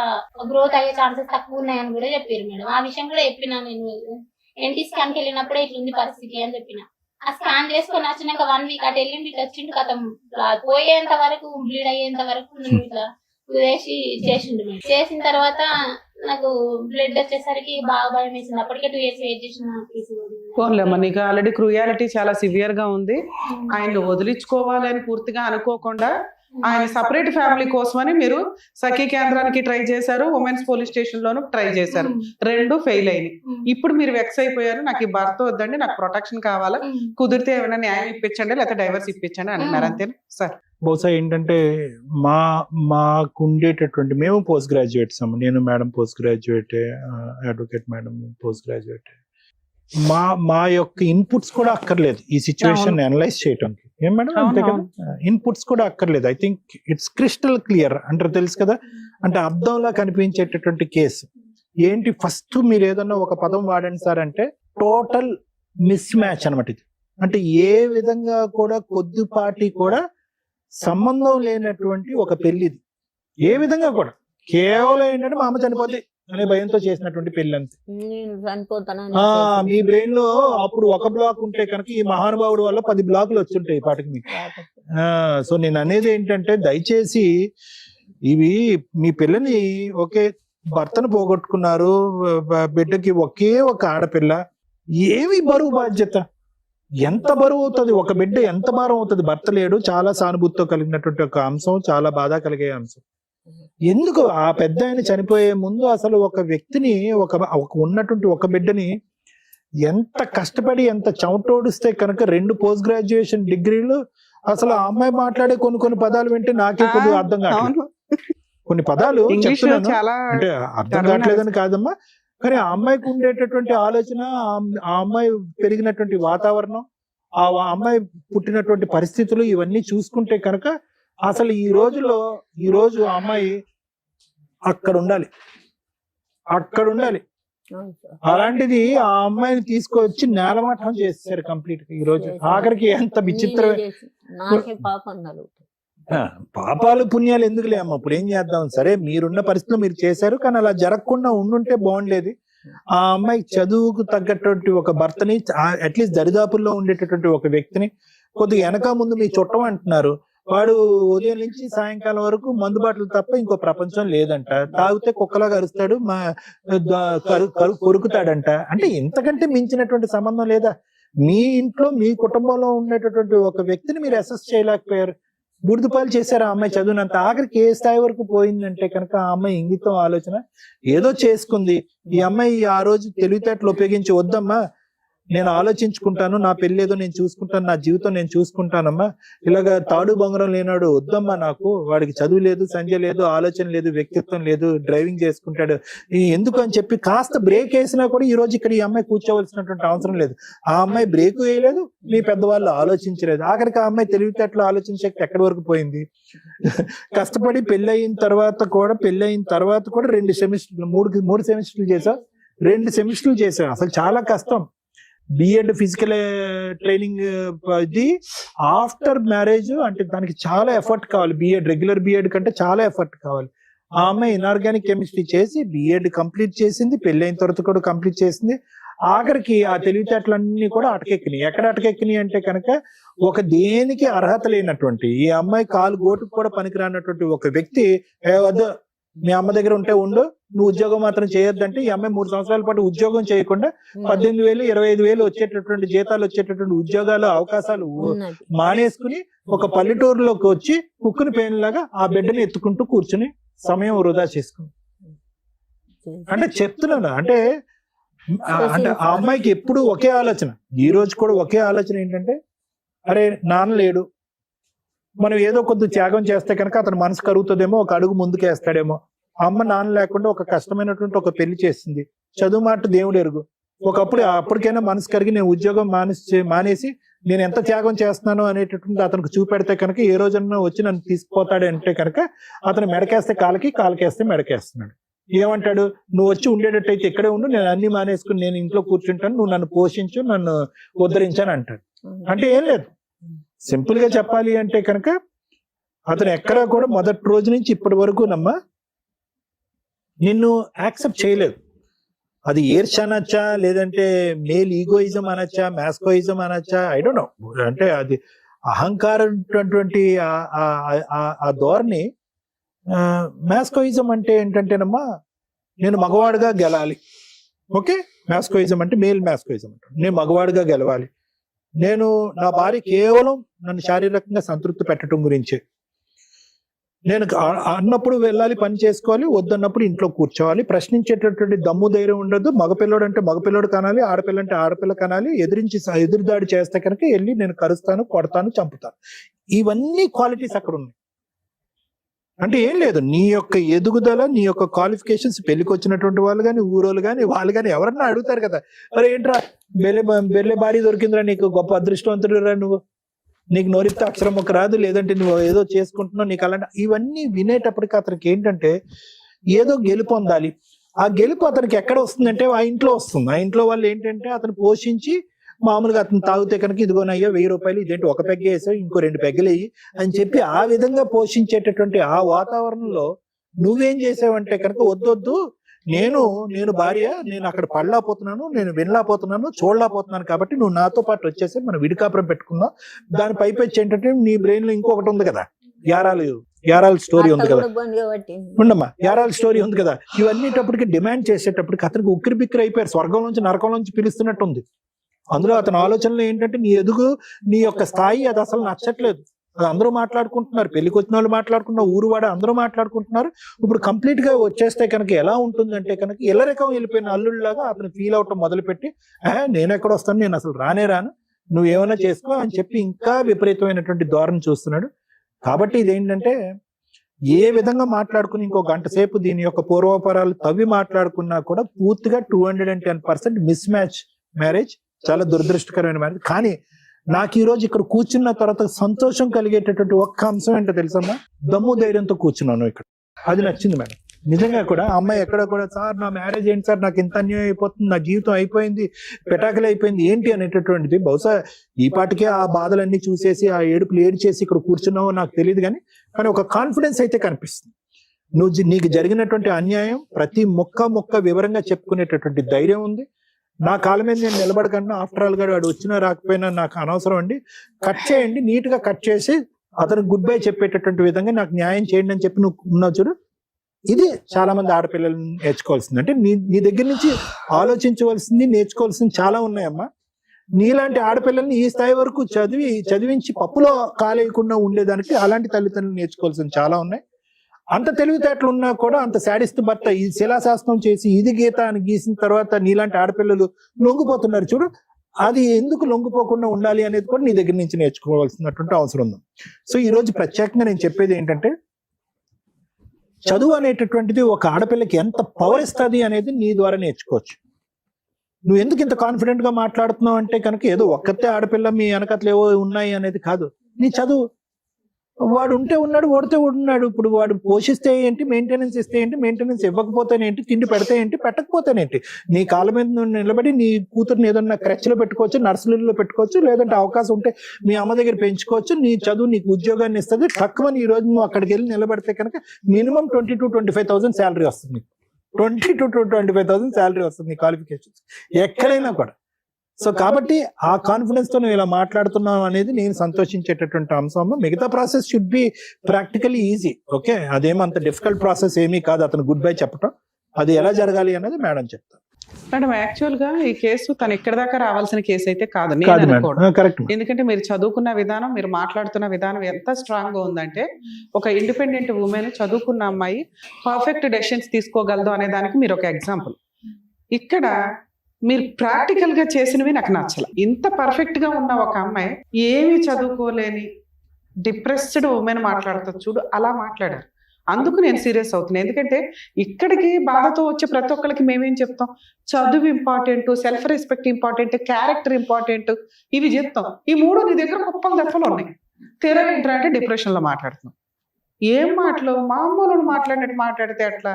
గ్రోత్ అయ్యే ఛాన్సెస్ తక్కువ ఉన్నాయని కూడా చెప్పారు మేడం. ఆ విషయం కూడా చెప్పినా, నేను ఎన్టీ స్కాన్ కి వెళ్ళినప్పుడే ఇట్లుంది పరిస్థితి అని చెప్పిన. ఆ స్కాన్ చేసుకొని వచ్చినాక 1 వీక్ అటు వెళ్ళింది ఇట్లా వచ్చిండు కథం పోయేంత వరకు బ్లీడ్ అయ్యేంత వరకు నేను ఇట్లా వేసి చేసిండు మేడం. చేసిన తర్వాత నాకు బ్లడ్ వచ్చేసరికి బాగా భయం వేసింది. అప్పటికే 2 years వెయిట్ చేసిన పోన్లేమ్మా, నీకు ఆల్రెడీ క్రూయాలిటీ చాలా సివియర్ గా ఉంది. ఆయన వదిలించుకోవాలని పూర్తిగా అనుకోకుండా ఆయన సపరేట్ ఫ్యామిలీ కోసమని మీరు సఖీ కేంద్రానికి ట్రై చేశారు, ఉమెన్స్ పోలీస్ స్టేషన్ లోను ట్రై చేశారు, 2 ఫెయిల్ అయినాయి. ఇప్పుడు మీరు వెక్స్ అయిపోయారు, నాకు ఈ భర్త వద్దండి, నాకు ప్రొటెక్షన్ కావాలా, కుదిరితే ఏమైనా న్యాయం ఇప్పించండి లేకపోతే డైవర్స్ ఇప్పించండి అంటున్నారు, అంతేనా సార్? బహుశా ఏంటంటే మాకు ఉండేటటువంటి మేము పోస్ట్ గ్రాడ్యుయేట్స్ అమ్మ, నేను madam post graduate, advocate madam post graduate. మా యొక్క ఇన్పుట్స్ కూడా అక్కర్లేదు ఈ సిచ్యువేషన్ అనలైజ్ చేయడానికి. ఏం మేడం అంతే కదా, ఇన్పుట్స్ కూడా అక్కర్లేదు. I think it's crystal clear అంటారు, తెలుసు కదా. అంటే అర్థంలా కనిపించేటటువంటి కేసు ఏంటి, ఫస్ట్ మీరు ఏదన్నా ఒక పదం వాడండి సార్ అంటే టోటల్ మిస్ మ్యాచ్ అనమాట ఇది. అంటే ఏ విధంగా కూడా కొద్దిపాటి కూడా సంబంధం లేనటువంటి ఒక పెళ్లిది, ఏ విధంగా కూడా. కేవలం ఏంటంటే మా అమ్మ చనిపోతే అనే భయంతో చేసినటువంటి పెళ్లి అంతే. నేను చనిపోతానని మీ బ్రెయిన్ లో అప్పుడు ఒక బ్లాక్ ఉంటే కనుక ఈ మహానుభావుడు వల్ల 10 బ్లాకులు వచ్చుంటాయి పాటికి మీకు. సో నేను అనేది ఏంటంటే దయచేసి ఇవి మీ పిల్లని ఒకే భర్తను పోగొట్టుకున్నారు, బిడ్డకి ఒకే ఒక ఆడపిల్ల, ఏమి బరువు బాధ్యత, ఎంత బరువు అవుతుంది ఒక బిడ్డ, ఎంత భారం అవుతుంది. భర్త లేడు, చాలా సానుభూతితో కలిగినటువంటి ఒక అంశం, చాలా బాధ కలిగే అంశం. ఎందుకు ఆ పెద్ద ఆయన చనిపోయే ముందు అసలు ఒక వ్యక్తిని ఒక ఉన్నటువంటి ఒక బిడ్డని ఎంత కష్టపడి ఎంత చెమటోడిస్తే కనుక 2 పోస్ట్ గ్రాడ్యుయేషన్ డిగ్రీలు, అసలు ఆ అమ్మాయి మాట్లాడే కొన్ని పదాలు వింటే నాకే కొద్దిగా అర్థం కావట్లేదు. కొన్ని పదాలు చెప్తున్నాను అంటే అర్థం కావట్లేదని కాదమ్మా, కానీ ఆ అమ్మాయికి ఉండేటటువంటి ఆలోచన, ఆ అమ్మాయి పెరిగినటువంటి వాతావరణం, ఆ అమ్మాయి పుట్టినటువంటి పరిస్థితులు ఇవన్నీ చూసుకుంటే కనుక అసలు ఈ రోజు ఆ అమ్మాయి అక్కడ ఉండాలి. అలాంటిది ఆ అమ్మాయిని తీసుకొచ్చి నేలమట్టం చేశారు కంప్లీట్ గా. ఈ రోజు ఆఖరికి ఎంత విచిత్రమే. పాపాలు పుణ్యాలు ఎందుకులే అమ్మ, ఇప్పుడు ఏం చేద్దాం, సరే మీరున్న పరిస్థితిలో మీరు చేశారు, కానీ అలా జరగకుండా ఉండుంటే బాగుండేది. ఆ అమ్మాయి చదువుకు తగ్గటువంటి ఒక భర్తని, అట్లీస్ట్ దరిదాపుల్లో ఉండేటటువంటి ఒక వ్యక్తిని, కొద్దిగా వెనక ముందు మీ చుట్టం అంటున్నారు, వాడు ఉదయం నుంచి సాయంకాలం వరకు మందు బాటలు తప్ప ఇంకో ప్రపంచం లేదంట, తాగితే కుక్కలాగా అరుస్తాడు, కొరుకుతాడంట. అంటే ఇంతకంటే మించినటువంటి సంబంధం లేదా? మీ ఇంట్లో మీ కుటుంబంలో ఉండేటటువంటి ఒక వ్యక్తిని మీరు అసెస్ చేయలేకపోయారు, బుడిదుపాలు చేశారు. ఆ అమ్మాయి చదువునంత ఆఖరికి ఏ స్థాయి వరకు పోయిందంటే కనుక ఆ అమ్మాయి ఇంగితం ఆలోచన ఏదో చేసుకుంది. ఈ అమ్మాయి ఆ రోజు తెలివితేటలు ఉపయోగించి, వద్దమ్మా నేను ఆలోచించుకుంటాను, నా పెళ్లి ఏదో నేను చూసుకుంటాను, నా జీవితం నేను చూసుకుంటానమ్మా, ఇలాగ తాడు బంగారం లేనాడు వద్దమ్మా, నాకు వాడికి చదువు లేదు, సంజయ్ లేదు, ఆలోచన లేదు, వ్యక్తిత్వం లేదు, డ్రైవింగ్ చేసుకుంటాడు, ఎందుకు అని చెప్పి కాస్త బ్రేక్ వేసినా కూడా ఈ రోజు ఇక్కడ ఈ అమ్మాయి కూర్చోవలసినటువంటి అవసరం లేదు. ఆ అమ్మాయి బ్రేక్ వేయలేదు, మీ పెద్దవాళ్ళు ఆలోచించలేదు. ఆఖరికి ఆ అమ్మాయి తెలివితేటలు ఆలోచించే ఎక్కడి వరకు పోయింది. కష్టపడి పెళ్ళయిన తర్వాత కూడా 2 సెమిస్టర్లు 3 సెమిస్టర్లు చేసా, 2 సెమిస్టర్లు చేసా. అసలు చాలా కష్టం. బిఎడ్ ఫిజికల్ ట్రైనింగ్ ఇది ఆఫ్టర్ మ్యారేజ్, అంటే దానికి చాలా ఎఫర్ట్ కావాలి. బిఎడ్ రెగ్యులర్ బిఎడ్ కంటే చాలా ఎఫర్ట్ కావాలి. ఆ అమ్మాయి ఇన్ఆర్గానిక్ కెమిస్ట్రీ చేసి బిఎడ్ కంప్లీట్ చేసింది, పెళ్ళైన తర్వాత కూడా కంప్లీట్ చేసింది. ఆఖరికి ఆ తెలివితేటలన్నీ కూడా అటకెక్కినాయి. ఎక్కడ అటకెక్కినాయి అంటే కనుక ఒక దేనికి అర్హత లేనటువంటి, ఈ అమ్మాయి కాలు గోటుకు కూడా పనికిరానటువంటి ఒక వ్యక్తి, వద్దు మీ అమ్మ దగ్గర ఉంటే ఉండు, నువ్వు ఉద్యోగం మాత్రం చేయొద్దంటే, ఈ అమ్మాయి 3 సంవత్సరాల పాటు ఉద్యోగం చేయకుండా 18,000 25,000 వచ్చేటటువంటి జీతాలు వచ్చేటటువంటి ఉద్యోగాలు అవకాశాలు మానేసుకుని ఒక పల్లెటూరులోకి వచ్చి కుక్కుని పేనులాగా ఆ బిడ్డని ఎత్తుకుంటూ కూర్చుని సమయం వృధా చేసుకుంది. అంటే చెప్తున్నాను, అంటే ఆ అమ్మాయికి ఎప్పుడు ఒకే ఆలోచన, ఈ రోజు కూడా ఒకే ఆలోచన ఏంటంటే, అరే నాన్న లేడు, మనం ఏదో కొద్ది త్యాగం చేస్తే కనుక అతను మనసు కరుగుతుందేమో, ఒక అడుగు ముందుకేస్తాడేమో. అమ్మ నాన్న లేకుండా ఒక కష్టమైనటువంటి ఒక పెళ్లి చేసింది, చదువు మాట దేవుడు ఎరుగు. అప్పటికైనా మనసు కరిగి నేను ఉద్యోగం మానేసి నేను ఎంత త్యాగం చేస్తున్నాను అనేటటువంటి అతనికి చూపెడితే కనుక ఏ రోజన్నా వచ్చి నన్ను తీసుకుపోతాడు అంటే కనుక అతను మెడకేస్తే కాలకేస్తే మెడకేస్తున్నాడు. ఏమంటాడు, నువ్వు వచ్చి ఉండేటట్టయితే ఇక్కడే ఉండు, నేను అన్ని మానేసుకుని నేను ఇంట్లో కూర్చుంటాను, నువ్వు నన్ను పోషించు, నన్ను ఉద్ధరించాను అంటాడు. అంటే ఏం లేదు, సింపుల్ గా చెప్పాలి అంటే కనుక అతను ఎక్కడా కూడా మొదటి రోజు నుంచి ఇప్పటి వరకు నిన్ను యాక్సెప్ట్ చేయలేదు. అది ఏర్ష్ అనొచ్చా, లేదంటే మేల్ ఈగోయిజం అనొచ్చా, మ్యాస్కోయిజం అనొచ్చా, ఐ డోంట్ నో. అంటే అది అహంకారం ఆ ధోరణి. మ్యాస్కోయిజం అంటే ఏంటంటేనమ్మా, నేను మగవాడుగా గెలాలి. ఓకే, మ్యాస్కోయిజం అంటే మేల్ మ్యాస్కోయిజం అంటే నేను మగవాడుగా గెలవాలి, నేను నా భార్య కేవలం నన్ను శారీరకంగా సంతృప్తి పెట్టడం గురించే, నేను అన్నప్పుడు వెళ్ళాలి, పని చేసుకోవాలి, వద్దన్నప్పుడు ఇంట్లో కూర్చోవాలి, ప్రశ్నించేటటువంటి దమ్ము ధైర్యం ఉండదు. మగపిల్లడు అంటే మగపిల్లడు కనాలి, ఆడపిల్ల అంటే ఆడపిల్ల కనాలి, ఎదురుదాడి చేస్తే కనుక వెళ్ళి నేను కరుస్తాను, కొడతాను, చంపుతాను. ఇవన్నీ క్వాలిటీస్ అక్కడ ఉన్నాయి. అంటే ఏం లేదు, నీ యొక్క ఎదుగుదల, నీ యొక్క క్వాలిఫికేషన్స్, పెళ్లికి వచ్చినటువంటి వాళ్ళు కానీ, ఊరోళ్ళు కానీ, వాళ్ళు కానీ ఎవరన్నా అడుగుతారు కదా, మరి ఏంట్రా బెల్లె భారీ దొరికిందిరా, నీకు గొప్ప అదృష్టవంతుడు రా నువ్వు, నీకు నోరిస్తే అక్షరం ఒక రాదు, లేదంటే నువ్వు ఏదో చేసుకుంటున్నావు, నీకు అలాంటి ఇవన్నీ వినేటప్పటికి అతనికి ఏంటంటే ఏదో గెలుపు పొందాలి. ఆ గెలుపు అతనికి ఎక్కడ వస్తుందంటే ఆ ఇంట్లో వస్తుంది. ఆ ఇంట్లో వాళ్ళు ఏంటంటే అతను పోషించి, మామూలుగా అతను తాగితే కనుక ఇదిగోనయ్యా 1000 రూపాయలు, ఇదేంటి ఒక పెగ్గ వేసావు, ఇంకో 2 పెగ్గలు వేయి అని చెప్పి ఆ విధంగా పోషించేటటువంటి ఆ వాతావరణంలో నువ్వేం చేసావంటే కనుక వద్దొద్దు, నేను భార్య, నేను అక్కడ పడలేకపోతున్నాను, నేను వినలేకపోతున్నాను, చూడలేకపోతున్నాను, కాబట్టి నువ్వు నాతో పాటు వచ్చేసి మనం విడికాపురం పెట్టుకుందాం. దాని పైపెచ్చి ఏంటంటే నీ బ్రెయిన్ లో ఇంకొకటి ఉంది కదా, యారాల స్టోరీ ఉంది కదా, ఉండమ్మా, యారాల స్టోరీ ఉంది కదా. ఇవన్నీటప్పటికి డిమాండ్ చేసేటప్పటికి అతనికి ఉక్కిరి బిక్కిరి అయిపోయారు, స్వర్గం నుంచి నరకం నుంచి పిలుస్తున్నట్టుంది. అందులో అతని ఆలోచనలు ఏంటంటే నీ ఎదుగు, నీ యొక్క స్థాయి అది అసలు నచ్చట్లేదు. అది అందరూ మాట్లాడుకుంటున్నారు, పెళ్లికి వచ్చిన వాళ్ళు మాట్లాడుకుంటున్నారు, ఊరువాడ అందరూ మాట్లాడుకుంటున్నారు. ఇప్పుడు కంప్లీట్ గా వచ్చేస్తే కనుక ఎలా ఉంటుందంటే కనుక ఇల్లరికం వెళ్ళిపోయిన అల్లుళ్ళలాగా అతను ఫీల్ అవటం మొదలుపెట్టి, నేను ఎక్కడ వస్తాను, నేను అసలు రాను, నువ్వేమైనా చేసుకో అని చెప్పి ఇంకా విపరీతమైనటువంటి ధోరణి చూస్తున్నాడు. కాబట్టి ఇదేంటంటే ఏ విధంగా మాట్లాడుకుని ఇంకో గంట సేపు దీని యొక్క పూర్వపరాలు తవ్వి మాట్లాడుకున్నా కూడా పూర్తిగా 210% మిస్ మ్యాచ్ మ్యారేజ్, చాలా దురదృష్టకరమైన మ్యారేజ్. కానీ నాకు ఈ రోజు ఇక్కడ కూర్చున్న తర్వాత సంతోషం కలిగేటటువంటి ఒక్క అంశం ఏంటో తెలుసమ్మా, దమ్ము ధైర్యంతో కూర్చున్నాను ఇక్కడ, అది నచ్చింది మేడం. నిజంగా కూడా అమ్మాయి ఎక్కడ కూడా, సార్ నా మ్యారేజ్ ఏంటి సార్, నాకు ఇంత అన్యాయం అయిపోతుంది, నా జీవితం అయిపోయింది, పెటాకులు అయిపోయింది ఏంటి అనేటటువంటిది, బహుశా ఈ పాటికే ఆ బాధలన్నీ చూసేసి ఆ ఏడుపులు ఏడ్చేసి ఇక్కడ కూర్చున్నావో నాకు తెలియదు, కానీ ఒక కాన్ఫిడెన్స్ అయితే కనిపిస్తుంది. నీకు జరిగినటువంటి అన్యాయం ప్రతి మొక్క వివరంగా చెప్పుకునేటటువంటి ధైర్యం ఉంది. నా కాళ్ళ మీద నేను నిలబడకుండా, ఆఫ్టర్ ఆల్ గా వాడు వచ్చినా రాకపోయినా నాకు అనవసరం అండి, కట్ చేయండి, నీట్ గా కట్ చేసి అతను గుడ్ బై చెప్పేటటువంటి విధంగా నాకు న్యాయం చేయండి అని చెప్పి నువ్వు ఉన్నావు చూడు. ఇది చాలా మంది ఆడపిల్లలు నేర్చుకోవాల్సింది. అంటే నీ దగ్గర నుంచి ఆలోచించవలసింది, నేర్చుకోవాల్సింది చాలా ఉన్నాయమ్మా. నీలాంటి ఆడపిల్లల్ని ఈ స్థాయి వరకు చదివించి పప్పులో కాలేయకుండా ఉండేదానికి అలాంటి తల్లిదండ్రులు నేర్చుకోవాల్సింది చాలా ఉన్నాయి. అంత తెలివితేటలు ఉన్నా కూడా అంత శాడిస్ట్ భర్త ఈ శిలాశాస్త్రం చేసి ఇది గీత అని గీసిన తర్వాత నీలాంటి ఆడపిల్లలు లొంగిపోతున్నారు చూడు. అది ఎందుకు లొంగిపోకుండా ఉండాలి అనేది కూడా నీ దగ్గర నుంచి నేర్చుకోవాల్సినటువంటి అవసరం ఉంది. సో ఈ రోజు ప్రత్యేకంగా నేను చెప్పేది ఏంటంటే, చదువు అనేటటువంటిది ఒక ఆడపిల్లకి ఎంత పవర్ ఇస్తుంది అనేది నీ ద్వారా నేర్చుకోవచ్చు. నువ్వు ఎందుకు ఇంత కాన్ఫిడెంట్ గా మాట్లాడుతున్నావు అంటే కనుక ఏదో ఒక్కతే ఆడపిల్ల మీ వెనకట్లు ఏవో ఉన్నాయి అనేది కాదు. నీ చదువు, వాడు ఉంటే ఉన్నాడు, ఓడితే ఉన్నాడు. ఇప్పుడు వాడు పోషిస్తే ఏంటి, మెయింటెనెన్స్ ఇస్తే ఏంటి, మెయింటెనెన్స్ ఇవ్వకపోతేనేంటి, తిండి పెడితే ఏంటి, పెట్టకపోతేనేంటి, నీ కాళ్ళ మీద నువ్వు నిలబడి నీ కూతురుని ఏదన్నా క్రచ్లో పెట్టుకోవచ్చు, నర్సరీలో పెట్టుకోవచ్చు, లేదంటే అవకాశం ఉంటే మీ అమ్మ దగ్గర పెంచుకోవచ్చు. నీ చదువు నీకు ఉద్యోగాన్ని ఇస్తుంది. తక్కువని ఈ రోజు నువ్వు అక్కడికి వెళ్ళి నిలబడితే కనుక మినిమం 20,000-25,000 శాలరీ వస్తుంది. 20,000-25,000 శాలరీ వస్తుంది క్వాలిఫికేషన్స్ ఎక్కడైనా కూడా. సో కాబట్టి ఆ కాన్ఫిడెన్స్ తో నువ్వు ఇలా మాట్లాడుతున్నావు అనేది నేను సంతోషించేటటువంటి అంశం. మిగతా process should be practically easy. Okay, అదేమంత డిఫికల్ట్ ప్రాసెస్ ఏమీ కాదు. అతను గుడ్ బై చెప్పటం, అది ఎలా జరగాలి అనేది మేడం చెప్తారు. మేడం యాక్చువల్ గా ఈ కేసు తను ఇక్కడ దాకా రావాల్సిన కేసు అయితే కాదు. కరెక్ట్. ఎందుకంటే మీరు చదువుకున్న విధానం, మీరు మాట్లాడుతున్న విధానం ఎంత స్ట్రాంగ్ గా ఉందంటే, ఒక ఇండిపెండెంట్ ఉమెన్, చదువుకున్న అమ్మాయి పర్ఫెక్ట్ డెసిషన్స్ తీసుకోగలదు అనే దానికి మీరు ఒక ఎగ్జాంపుల్. ఇక్కడ మీరు ప్రాక్టికల్ గా చేసినవి నాకు నచ్చల. ఇంత పర్ఫెక్ట్ గా ఉన్న ఒక అమ్మాయి, ఏమి చదువుకోలేని డిప్రెస్డ్ ఉమెన్ మాట్లాడుతుంది చూడు, అలా మాట్లాడారు. అందుకు నేను సీరియస్ అవుతున్నాను. ఎందుకంటే ఇక్కడికి బాధతో వచ్చే ప్రతి ఒక్కరికి మేమేం చెప్తాం, చదువు important, self respect important, character important, ఇవి చెప్తాం. ఈ మూడు నీ దగ్గర కుప్పలు దెప్పలు ఉన్నాయి. తెర ఏంటంటే అంటే డిప్రెషన్ లో మాట్లాడుతున్నాం. ఏం మాటలు, మామూలు మాట్లాడినట్టు మాట్లాడితే అట్లా,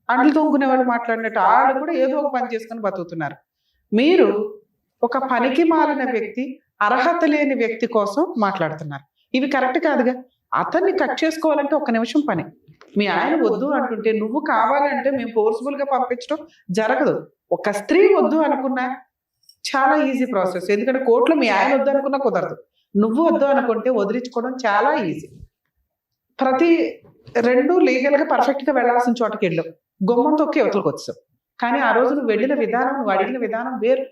అండ్లు తోముకునే వాళ్ళు మాట్లాడినట్టు వాళ్ళు కూడా ఏదో ఒక పని చేసుకుని బతుకుతున్నారు. మీరు ఒక పనికి మాలిన వ్యక్తి, అర్హత లేని వ్యక్తి కోసం మాట్లాడుతున్నారు. ఇవి కరెక్ట్ కాదుగా. అతన్ని కట్ చేసుకోవాలంటే 1 నిమిషం పని. మీ ఆయన వద్దు అంటుంటే నువ్వు కావాలంటే మేము ఫోర్స్ఫుల్ గా పంపించడం జరగదు. ఒక స్త్రీ వద్దు అనుకున్నా చాలా ఈజీ ప్రాసెస్. ఎందుకంటే కోర్టులో మీ ఆయన వద్దు అనుకున్నా కుదరదు. నువ్వు వద్దు అనుకుంటే వదిలించుకోవడం చాలా ఈజీ. ప్రతి రెండు లీగల్ గా పర్ఫెక్ట్ గా వెళ్లాల్సిన చోటకి వెళ్ళావు, గుమ్మం తొక్కి అవతలకు వచ్చావు. కానీ ఆ రోజు నువ్వు వెళ్ళిన విధానం, నువ్వు అడిగిన విధానం వేరు.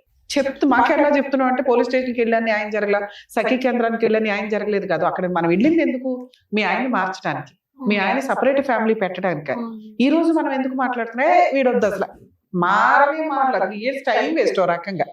మాకెలా చెప్తున్నావు అంటే పోలీస్ స్టేషన్కి వెళ్ళాను న్యాయం జరగల, సఖీ కేంద్రానికి వెళ్ళాను న్యాయం జరగలేదు కాదు. అక్కడ మనం వెళ్ళింది ఎందుకు? మీ ఆయన్ని మార్చడానికి, మీ ఆయన సపరేట్ ఫ్యామిలీ పెట్టడానికి. ఈ రోజు మనం ఎందుకు మాట్లాడుతున్నా వీడొద్దు అసలు మారనే మాట్లాడదు, ఏ టైం వేస్ట్ ఓ రకంగా.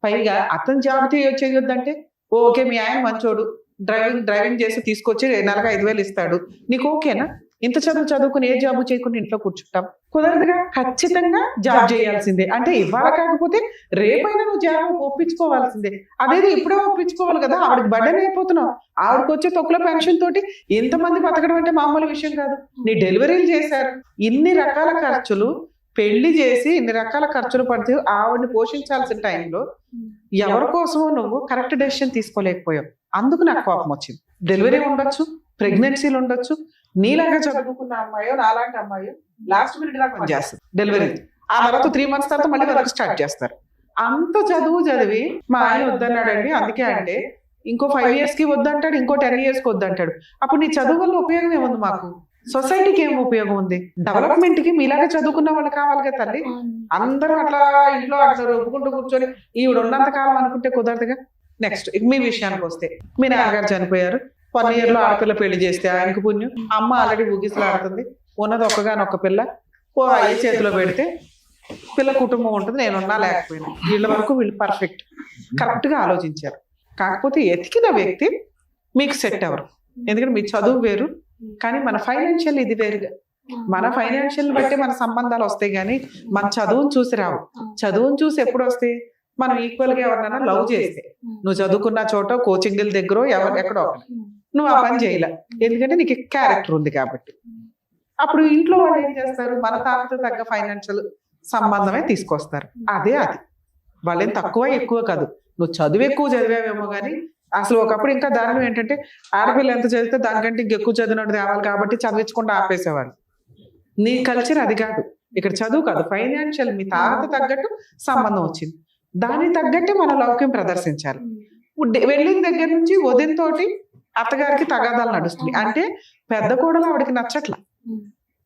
పైగా అతను జాబ్ చేయొద్దంటే ఓకే మీ ఆయన మంచోడు, డ్రైవింగ్ చేసి తీసుకొచ్చి నెలకు 5,000 ఇస్తాడు, నీకు ఓకేనా? ఇంత చదువుకుని ఏ జాబు చేయకుండా ఇంట్లో కూర్చుంటాం? కుదరదుగా. ఖచ్చితంగా జాబ్ చేయాల్సిందే. అంటే ఇవాళ కాకపోతే రేపైనా నువ్వు జాబ్ ఒప్పించుకోవాల్సిందే. అదేదో ఇప్పుడే ఒప్పించుకోవాలి కదా, ఆవిడకి బర్డెన్ అయిపోతున్నావు. ఆవిడకి వచ్చే తొక్కుల పెన్షన్ తోటి ఎంతమంది బతకడం అంటే మామూలు విషయం కాదు. నీ డెలివరీలు చేశారు, ఇన్ని రకాల ఖర్చులు, పెళ్లి చేసి ఇన్ని రకాల ఖర్చులు పడితే ఆవిడని పోషించాల్సిన టైంలో ఎవరి కోసమో నువ్వు కరెక్ట్ డెసిషన్ తీసుకోలేకపోయావు. అందుకు నాకు కోపం వచ్చింది. డెలివరీ ఉండొచ్చు, ప్రెగ్నెన్సీలు ఉండొచ్చు, నీలాగా చదువుకున్న అమ్మాయో నాలాంటి అమ్మాయో లాస్ట్ మినిట్ దాకా పనిచేస్తారు డెలివరీ. ఆ తర్వాత 3 months తర్వాత మళ్ళీ వర్క్ స్టార్ట్ చేస్తారు. అంత చదువు చదివి మా ఆయన వద్దన్నాడండి, అందుకే అంటే ఇంకో 5 years కి వద్దంటాడు, ఇంకో 10 years కి వద్దంటాడు. అప్పుడు నీ చదువు వల్ల ఉపయోగం ఏముంది? మాకు సొసైటీకి ఏం ఉపయోగం ఉంది? డెవలప్మెంట్ కి మీలాగా చదువుకున్న వాళ్ళు కావాలి కదా తల్లి. అందరూ అట్లా ఇంట్లో అట్లా ఒప్పుకుంటూ కూర్చొని ఈవిడ ఉన్నంత కాలం అనుకుంటే కుదరదుగా. నెక్స్ట్ మీ విషయానికి వస్తే, మీ నాన్నగారు చనిపోయారు, 1 year లో ఆడపిల్ల పెళ్లి చేస్తే ఆయనకు పుణ్యం. అమ్మ ఆల్రెడీ ఊగిసలు ఆడుతుంది, ఉన్నది ఒక్కగానొక్క పిల్ల, అయ్యే చేతిలో పెడితే పిల్ల కుటుంబం ఉంటుంది, నేనున్నా లేకపోయినా. వీళ్ళ వరకు వీళ్ళు పర్ఫెక్ట్ కరెక్ట్ గా ఆలోచించారు. కాకపోతే ఎతికిన వ్యక్తి మీకు సెట్ అవ్వరు. ఎందుకంటే మీ చదువు వేరు, కానీ మన ఫైనాన్షియల్ ఇది వేరుగా. మన ఫైనాన్షియల్ బట్టి మన సంబంధాలు వస్తాయి, కానీ మన చదువును చూసి రావు. చదువును చూసి ఎప్పుడు వస్తాయి? మనం ఈక్వల్ గా ఎవరినైనా లవ్ చేస్తే, నువ్వు చదువుకున్న చోట కోచింగ్ దగ్గర ఎక్కడో నువ్వు ఆ పని చేయలే, ఎందుకంటే నీకు క్యారెక్టర్ ఉంది కాబట్టి. అప్పుడు ఇంట్లో వాళ్ళు ఏం చేస్తారు? మన తాతతో తగ్గ ఫైనాన్షియల్ సంబంధమే తీసుకొస్తారు. అది వాళ్ళేం తక్కువ ఎక్కువ కాదు. నువ్వు చదువు ఎక్కువ చదివావేమో కానీ అసలు ఒకప్పుడు ఇంకా దారుణం ఏంటంటే ఆడపిల్ల ఎంత చదివితే దానికంటే ఇంకెక్కువ చదివినట్టు తేవాలి కాబట్టి చదివించకుండా ఆపేసేవాళ్ళు. నీ కల్చర్ అది కాదు. ఇక్కడ చదువు కాదు, ఫైనాన్షియల్ మీ తాత తగ్గట్టు సంబంధం వచ్చింది, దానికి తగ్గట్టే మన లౌక్యం ప్రదర్శించాలి. వెళ్ళిన దగ్గర నుంచి వదినతోటి అత్తగారికి తగాదాలు నడుస్తుంది. అంటే పెద్ద కోడలు ఆవిడకి నచ్చట్ల,